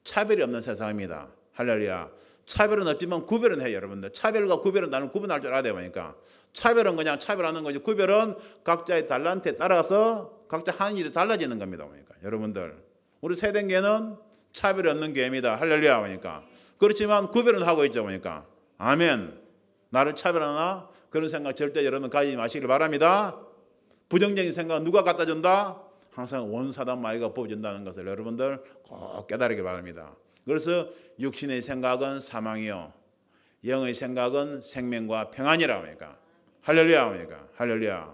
차별이 없는 세상입니다. 할렐루야. 차별은 없지만 구별은 해요. 여러분들 차별과 구별은 나는 구분할 줄 알아야 돼요. 보니까 차별은 그냥 차별하는 거지 구별은 각자의 달란트에 따라서 각자 하는 일이 달라지는 겁니다. 보니까 여러분들 우리 세대교회는 차별이 없는 교회입니다. 할렐루야. 보니까 그렇지만 구별은 하고 있죠. 보니까 아멘. 나를 차별하나 그런 생각 절대 여러분 가지지 마시길 바랍니다. 부정적인 생각 누가 갖다 준다? 항상 원사단 마귀가 뽑아준다는 것을 여러분들 꼭 깨달으기 바랍니다. 그래서 육신의 생각은 사망이요 영의 생각은 생명과 평안이라고 하니까 할렐루야. 그러니까 할렐루야.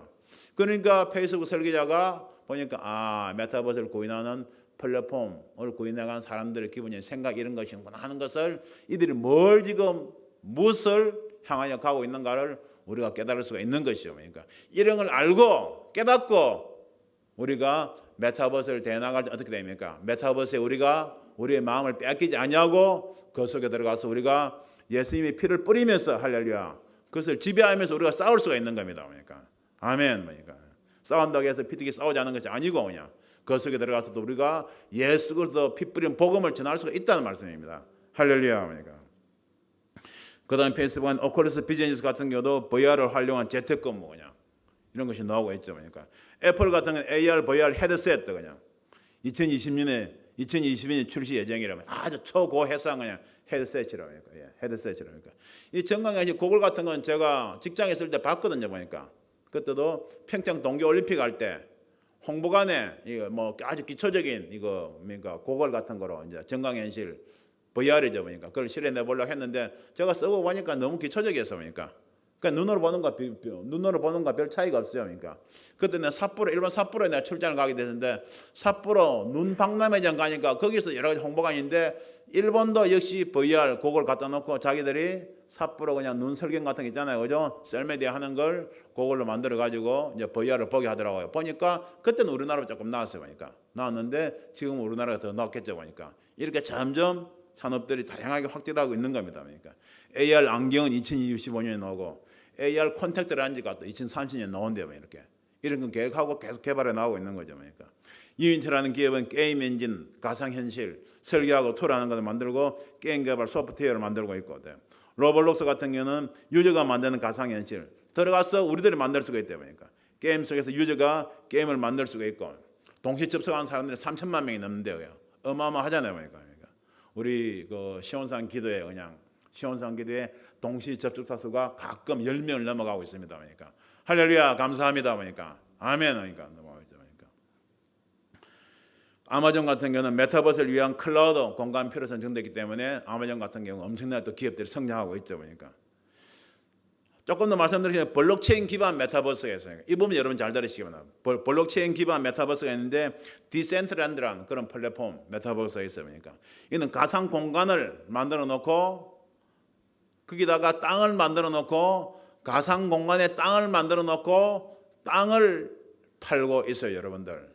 그러니까 페이스북 설계자가 보니까 메타버스를 고인하는 플랫폼을 고인해간 사람들의 기분이 생각 이런 것이구나 하는 것을 이들이 뭘 지금 무엇을 향하여 가고 있는가를 우리가 깨달을 수가 있는 것이죠. 그러니까 이런 걸 알고 깨닫고 우리가 메타버스를 대나갈 때 어떻게 됩니까? 메타버스에 우리가 우리의 마음을 뺏기지 아니하고 그 속에 들어가서 우리가 예수님의 피를 뿌리면서 할렐루야 그것을 지배하면서 우리가 싸울 수가 있는 겁니다. 그러니까 아멘. 그러니까 싸운다고 해서 피튀기 싸우자는 것이 아니고 그냥 그 속에 들어가서도 우리가 예수 그리스도 피 뿌린 복음을 전할 수가 있다는 말씀입니다. 할렐루야. 그러니까 그다음 페이스북은 오컬리스 비즈니스 같은 경우도 VR을 활용한 재택근무 그냥 이런 것이 나오고 있죠. 그러니까 애플 같은 경우는 AR, VR 헤드셋 그냥 2022년 출시 예정이라면 아주 초고해상 그냥 헤드셋이라고 하니까 헤드셋이라고 하니까 이 정강현 고글 같은 건 제가 직장에 있을 때 봤거든요. 보니까 그때도 평창 동계올림픽 할 때 홍보관에 이거 뭐 아주 기초적인 이거 그러니까 고글 같은 거로 이제 정강현실 VR이죠. 보니까 그걸 실현해 보려고 했는데 제가 쓰고 보니까 너무 기초적이었어. 보니까 그러니까 눈으로 보는 거 별 차이가 없어요. 그러니까 그때 내가 일본 삿포로에 내가 출장을 가게 됐는데 삿포로 눈 박람회장 가니까 거기서 여러 가지 홍보관인데 일본도 역시 VR 그걸 갖다 놓고 자기들이 삿포로 그냥 눈 설경 같은 거 있잖아요. 그죠? 셀메디아 하는 걸 그걸로 만들어 가지고 이제 VR을 보게 하더라고요. 보니까 그때는 우리나라보다 조금 나았어요. 보니까 나왔는데 지금 우리나라가 더 나았겠죠. 보니까 이렇게 점점 산업들이 다양하게 확대되고 있는 겁니다. 그러니까 AR 안경은 2025년에 나오고 AR 콘택트 렌즈가 또 2030년에 나온대요. 이렇게 이런 건 계획하고 계속 개발해 나오고 있는 거죠. 그러니까 유인티라는 기업은 게임 엔진, 가상현실, 설계하고 툴하는 것을 만들고 게임 개발 소프트웨어를 만들고 있고 로블록스 같은 경우는 유저가 만드는 가상현실 들어가서 우리들이 만들 수가 있대요. 그러니까 게임 속에서 유저가 게임을 만들 수가 있고 동시 접속하는 사람들이 3천만 명이 넘는데요. 어마어마하잖아요. 그러니까 우리 그 시온산 기도에 그냥 시온산 기도에 동시 접속자 수가 가끔 10명을 넘어가고 있습니다. 그러니까 할렐루야 감사합니다. 그러니까 아멘. 그러니까 넘어가죠. 그러니까 아마존 같은 경우는 메타버스를 위한 클라우드 공간 필요성이 증대했기 때문에 아마존 같은 경우 엄청나게 또 기업들이 성장하고 있죠. 그러니까 조금 더 말씀드리면 블록체인 기반 메타버스가 있어요. 이 부분 여러분 잘 들으시기 바랍니다. 블록체인 기반 메타버스가 있는데 디센트랜드라는 그런 플랫폼 메타버스가 있어요. 그러니까 이는 가상 공간을 만들어 놓고 거기다가 땅을 만들어 놓고 가상 공간에 땅을 만들어 놓고 땅을 팔고 있어요. 여러분들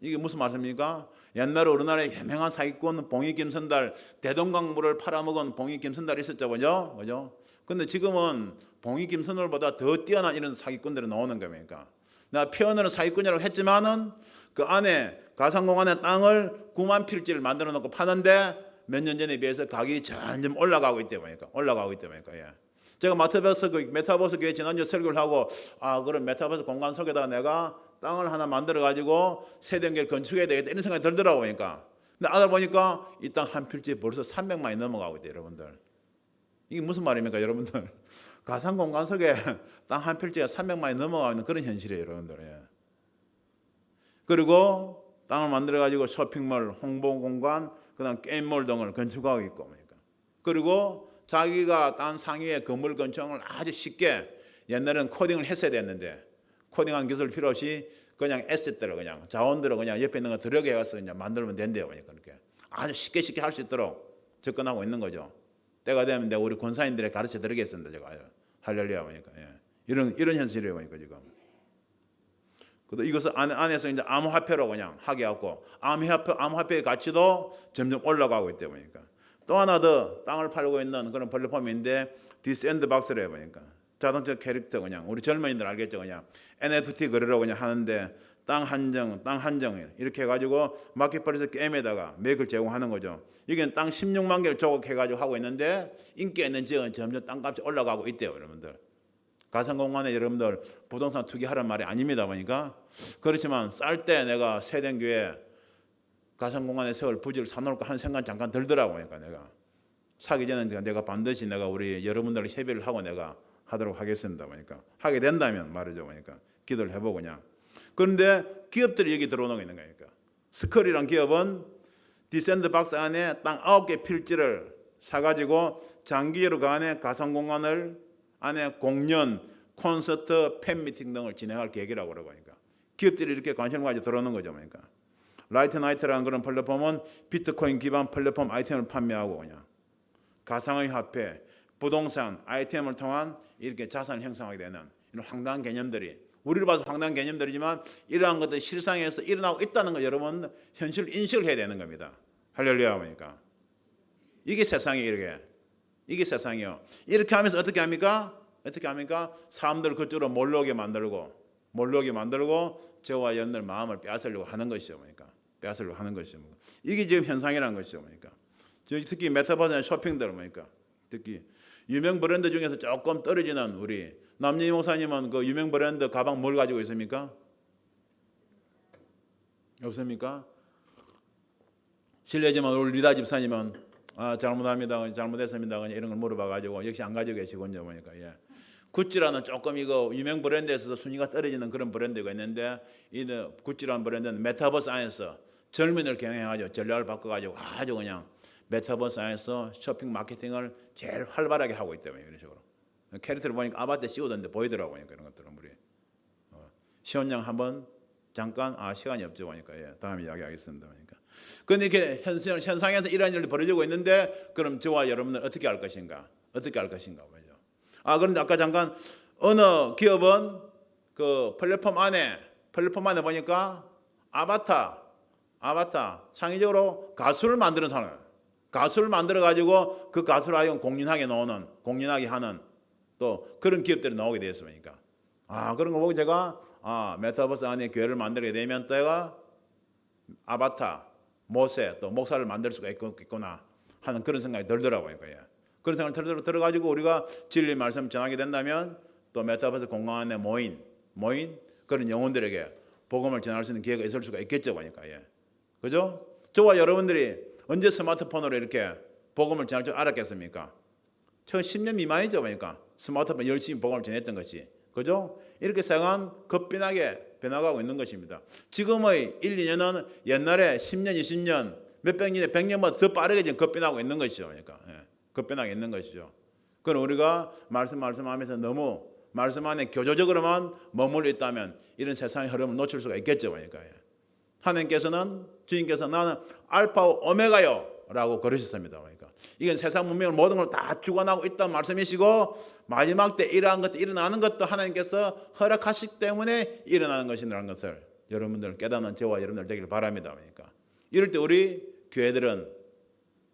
이게 무슨 말씀입니까? 옛날에 우리나라의 유명한 사기꾼 봉이 김선달 대동강물을 팔아먹은 봉이 김선달이 있었죠. 그죠? 근데 지금은 봉이 김선달보다 더 뛰어난 이런 사기꾼들이 나오는 겁니까? 내가 표현으로 사기꾼이라고 했지만은 그 안에 가상공간의 땅을 9만 필지를 만들어 놓고 파는데 몇 년 전에 비해서 가격이 점점 올라가고 있대 보니까 예. 제가 메타버스 교회 지난주 설교를 하고 그럼 메타버스 공간 속에다가 내가 땅을 하나 만들어 가지고 세대연결 건축해야 되겠다 이런 생각이 들더라고 보니까 근데 알아보니까 이 땅 한 필지에 벌써 300만이 넘어가고 있대 여러분들. 이게 무슨 말입니까 여러분들? 가상 공간 속에 땅 한 필지가 300만이 넘어가고 있는 그런 현실이에요 여러분들. 예. 그리고 땅을 만들어 가지고 쇼핑몰, 홍보 공간, 그다음 게임몰 등을 건축하고 있고 그러니까. 그리고 자기가 땅 상위에 건물 건축을 아주 쉽게 옛날에는 코딩을 했어야 됐는데 코딩한 기술 필요 없이 그냥 에셋들을 그냥 자원들을 그냥 옆에 있는 거 들여게 해서 그냥 만들면 된대요. 그러니까 그렇게 아주 쉽게 할 수 있도록 접근하고 있는 거죠. 때가 되면 내가 우리 권사님들에 가르쳐 드리겠습니다. 제가 할렐루야 보니까 이런 현실이에요 보니까 지금. 그래도 이것을 안에서 이제 암호화폐로 그냥 하게 하고 암호화폐의 가치도 점점 올라가고 있다 보니까 또 하나 더 땅을 팔고 있는 그런 플랫폼인데 디스앤드박스를 해보니까 자동차 캐릭터 그냥 우리 젊은이들 알겠죠 그냥 NFT 거래로 그냥 하는데 땅 한정 이렇게 해가지고 마켓플레이스 게임에다가 매입을 제공하는 거죠. 이게 땅 16만 개를 조각해가지고 하고 있는데 인기 있는 지역은 점점 땅값이 올라가고 있대요 여러분들. 가상공간에 여러분들 부동산 투기하란 말이 아닙니다 보니까 그렇지만 쌀 때 내가 세den교회 가상공간에 세울 부지를 사놓을까 하는 생각 잠깐 들더라고 그러니까 내가 사기 전에 내가 반드시 내가 우리 여러분들 협의를 하고 내가 하도록 하겠습니다 보니까 하게 된다면 말이죠 보니까 기도를 해보고 그냥. 그런데 기업들이 여기 들어오는 거 있는 거니까 스컬이란 기업은 디샌드박스 안에 땅 9개 필지를 사가지고 장기적으로 그 안에 가상공간을 안에 공연, 콘서트, 팬미팅 등을 진행할 계획이라고 그러고 하니까 기업들이 이렇게 관심을 가지고 들어오는 거죠. 그러니까 라이트나이트라는 그런 플랫폼은 비트코인 기반 플랫폼 아이템을 판매하고 그냥 가상의 화폐, 부동산, 아이템을 통한 이렇게 자산을 형성하게 되는 이런 황당한 개념들이 우리를 봐서 황당한 개념들이지만 이러한 것들이 실상에서 일어나고 있다는 걸 여러분 현실 인식을 해야 되는 겁니다. 할렐루야 보니까 이게 세상이 이게 세상이요. 이렇게 하면서 어떻게 합니까? 사람들 그쪽으로 몰려오게 만들고 몰려오게 만들고 저와 여러분들 마음을 빼앗으려고 하는 것이죠. 그러니까 빼앗으려고 하는 것이죠. 이게 지금 현상이라는 것이죠. 그러니까 특히 메타버스나 쇼핑들 그러니까 특히 유명 브랜드 중에서 조금 떨어지는 우리 남녀희 목사님은 그 유명 브랜드 가방 뭘 가지고 있습니까? 없습니까? 실례지만 우리 리다 집사님은 잘못합니다, 잘못했습니다, 그냥 이런 걸 물어봐가지고 역시 안 가지고 계시고 이제 보니까 구찌라는 조금 이거 유명 브랜드에서 순위가 떨어지는 그런 브랜드가 있는데 이 구찌라는 브랜드는 메타버스 안에서 젊은이를 경영해가지고 전략을 바꿔가지고 아주 그냥 메타버스 안에서 쇼핑 마케팅을 제일 활발하게 하고 있다며 이런 식으로 캐릭터를 보니까 아바타 씌우던데 보이더라고요. 그러니까 이런 것들은 우리 시온 양 한번 잠깐 시간이 없죠 보니까 다음에 이야기하겠습니다. 그러니까 근데 이렇게 현상에서 이런 일이 벌어지고 있는데 그럼 저와 여러분은 어떻게 할 것인가? 어떻게 할 것인가 말이죠. 그런데 아까 잠깐 어느 기업은 그 플랫폼 안에 보니까 아바타 창의적으로 가수를 만드는 사람, 가수를 만들어 가지고 그 가수를 아예 공연하게 하는 또 그런 기업들이 나오게 되었습니까? 그런 거 보고 제가 메타버스 안에 교회를 만들게 되면 때가 아바타, 모세 또 목사를 만들 수가 있구나 하는 그런 생각이 들더라고요. 그런 생각을 들어가지고 우리가 진리 말씀 전하게 된다면 또 메타버스 공간 안에 모인 그런 영혼들에게 복음을 전할 수 있는 기회가 있을 수가 있겠죠. 보니까 그죠? 저와 여러분들이 언제 스마트폰으로 이렇게 복음을 전할 줄 알았겠습니까? 최근 10년 미만이죠. 보니까 스마트폰 열심히 복음을 전했던 것이 그죠? 이렇게 세상은 급변하게 변화가고 있는 것입니다. 지금의 1, 2년은 옛날에 10년, 20년, 몇백 년에 100년보다 더 빠르게 지금 급변하고 있는 것이죠. 그러니까 급변하고 있는 것이죠. 그럼 우리가 말씀하면서 너무 말씀 안에 교조적으로만 머물러 있다면 이런 세상의 흐름을 놓칠 수가 있겠죠. 그러니까 하나님께서는 주님께서 나는 알파와 오메가요라고 그러셨습니다. 그러니까 이건 세상 문명을 모든 걸 다 주관하고 있다는 말씀이시고 마지막 때 이러한 것도 일어나는 것도 하나님께서 허락하시기 때문에 일어나는 것이라는 것을 여러분들 깨닫는 저와 여러분들 되기를 바랍니다. 그러니까 이럴 때 우리 교회들은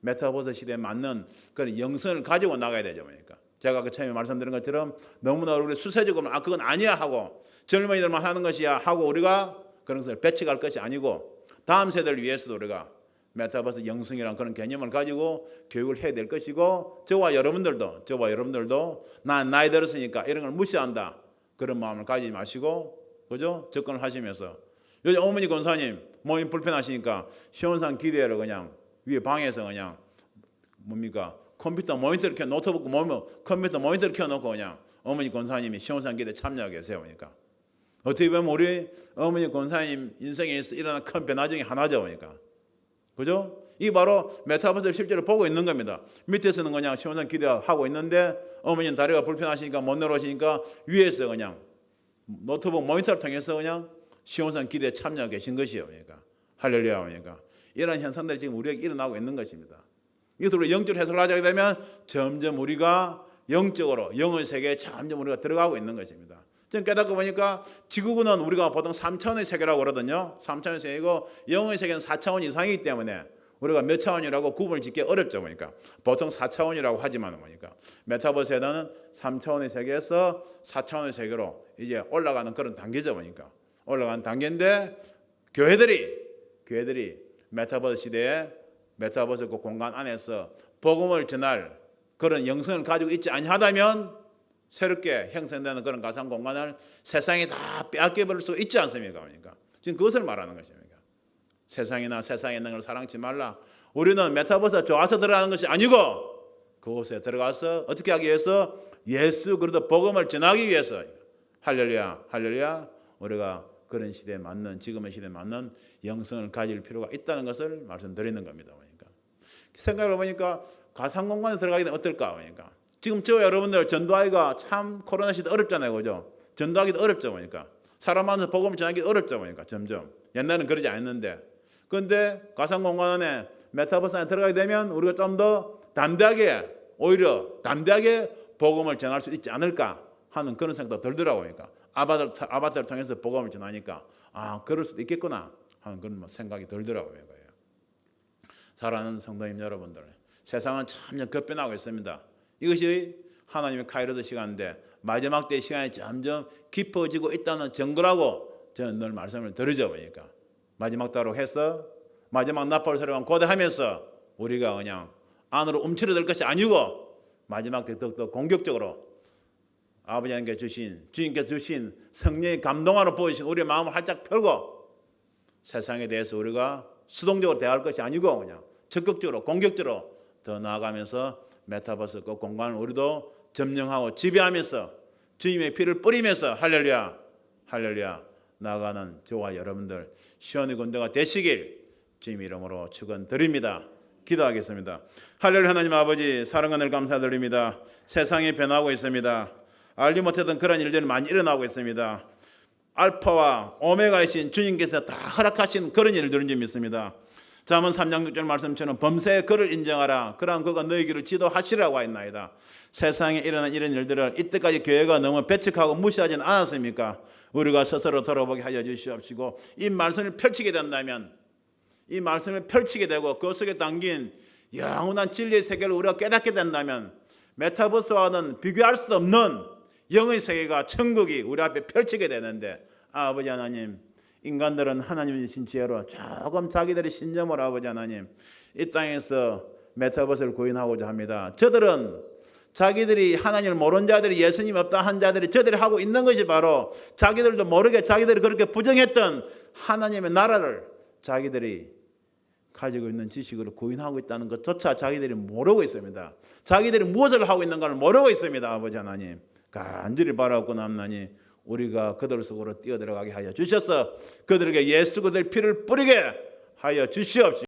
메타버스 시대에 맞는 그런 영성을 가지고 나가야 되죠. 그러니까 제가 그 처음에 말씀드린 것처럼 너무나 우리 수세적으로 그건 아니야 하고 젊은이들만 하는 것이야 하고 우리가 그런 것을 배척할 것이 아니고 다음 세대를 위해서도 우리가 메타버스 영성이라는 그런 개념을 가지고 교육을 해야 될 것이고 저와 여러분들도 난 나이 들었으니까 이런 걸 무시한다 그런 마음을 가지지 마시고 그죠? 접근을 하시면서 요즘 어머니 권사님 몸이 불편하시니까 시원산 기대로 그냥 위에 방에서 그냥 뭡니까 컴퓨터 모니터를 켜 노트북 컴퓨터 모니터를 켜놓고 그냥 어머니 권사님이 시원산 기대 참여하게 계세요. 그러니까 어떻게 보면 우리 어머니 권사님 인생에 일어난 큰 변화 중에 하나죠. 그러니까 그죠? 이 바로 메타버스를 실제로 보고 있는 겁니다. 밑에서는 그냥 시원한 기대하고 있는데 어머니는 다리가 불편하시니까 못 내려오시니까 위에서 그냥 노트북 모니터를 통해서 그냥 시원한 기대에 참여하고 계신 것이에요. 그러니까 할렐루야. 그러니까 이런 현상들이 지금 우리에게 일어나고 있는 것입니다. 이것을 우리 영적으로 해석을 하게 되면 점점 우리가 영적으로 영의 세계에 점점 우리가 들어가고 있는 것입니다. 지금 깨닫고 보니까 지구는 우리가 보통 3차원의 세계라고 그러거든요. 3차원의 세계이고 영의 세계는 4차원 이상이기 때문에 우리가 몇 차원이라고 구분을 짓기 어렵죠. 보니까 보통 4차원이라고 하지만 보니까 메타버스에는 3차원의 세계에서 4차원의 세계로 이제 올라가는 그런 단계죠. 보니까 올라가는 단계인데 교회들이 메타버스 시대에 메타버스 그 공간 안에서 복음을 전할 그런 영성을 가지고 있지 아니하다면 새롭게 형성되는 그런 가상 공간을 세상이 다 빼앗겨버릴 수 있지 않습니까? 그러니까 지금 그것을 말하는 것입니다. 세상이나 세상에 있는 걸 사랑치 말라. 우리는 메타버스 좋아서 들어가는 것이 아니고 그곳에 들어가서 어떻게 하기 위해서 예수 그리스도 복음을 전하기 위해서 할렐루야 우리가 그런 시대에 맞는 지금의 시대에 맞는 영성을 가질 필요가 있다는 것을 말씀드리는 겁니다. 그러니까 생각을 보니까 가상 공간에 들어가게 되면 어떨까? 그러니까 지금 저 여러분들 전도하기가 참 코로나 시대 어렵잖아요. 그죠? 전도하기도 어렵죠. 그러니까 사람 만나서 복음을 전하기도 어렵죠. 그러니까 점점 옛날에는 그러지 않았는데 그런데 가상 공간 안에 메타버스 안에 들어가게 되면 우리가 좀 더 담대하게 복음을 전할 수 있지 않을까 하는 그런 생각도 들더라고요. 그러니까 아바타를 통해서 복음을 전하니까 그럴 수도 있겠구나 하는 그런 생각이 들더라고요. 사랑하는 성도님 여러분들, 세상은 참 급변하고 있습니다. 이것이 하나님의 카이로스 시간인데 마지막 때 시간이 점점 깊어지고 있다는 증거라고 저는 늘 말씀을 드리죠. 보니까 마지막 때로 해서 마지막 나팔 소리만 고대하면서 우리가 그냥 안으로 움츠러들 것이 아니고 마지막 때 더욱더 공격적으로 아버지께 주신 주님께 주신 성령의 감동 안으로 보이신 우리의 마음을 활짝 펴고 세상에 대해서 우리가 수동적으로 대할 것이 아니고 그냥 적극적으로 공격적으로 더 나아가면서 메타버스 그 공간을 우리도 점령하고 지배하면서 주님의 피를 뿌리면서 할렐루야 할렐루야 나아가는 저와 여러분들 시온의 군대가 되시길 주님 이름으로 축원드립니다. 기도하겠습니다. 할렐루야. 하나님 아버지 사랑과 늘 감사드립니다. 세상이 변하고 있습니다. 알지 못했던 그런 일들이 많이 일어나고 있습니다. 알파와 오메가이신 주님께서 다 허락하신 그런 일들인 줄 믿습니다. 잠언 3장 6절 말씀처럼 범사의 그를 인정하라. 그러한 그가 너희 길을 지도하시라고 하였나이다. 세상에 일어난 이런 일들을 이때까지 교회가 너무 배척하고 무시하지는 않았습니까? 우리가 스스로 돌아보게 하여 주시옵시고 이 말씀을 펼치게 된다면 이 말씀을 펼치게 되고 그 속에 담긴 영원한 진리의 세계를 우리가 깨닫게 된다면 메타버스와는 비교할 수 없는 영의 세계가 천국이 우리 앞에 펼치게 되는데 아버지 하나님 인간들은 하나님이신 지혜로 조금 자기들의 신념으로 아버지 하나님 이 땅에서 메타버스를 구현하고자 합니다. 저들은 자기들이 하나님을 모르는 자들이 예수님 없다 한 자들이 저들이 하고 있는 것이 바로 자기들도 모르게 자기들이 그렇게 부정했던 하나님의 나라를 자기들이 가지고 있는 지식으로 구현하고 있다는 것조차 자기들이 모르고 있습니다. 자기들이 무엇을 하고 있는 걸 모르고 있습니다. 아버지 하나님 간절히 바라고 남나니 우리가 그들 속으로 뛰어들어가게 하여 주셔서 그들에게 예수 그들 피를 뿌리게 하여 주시옵시고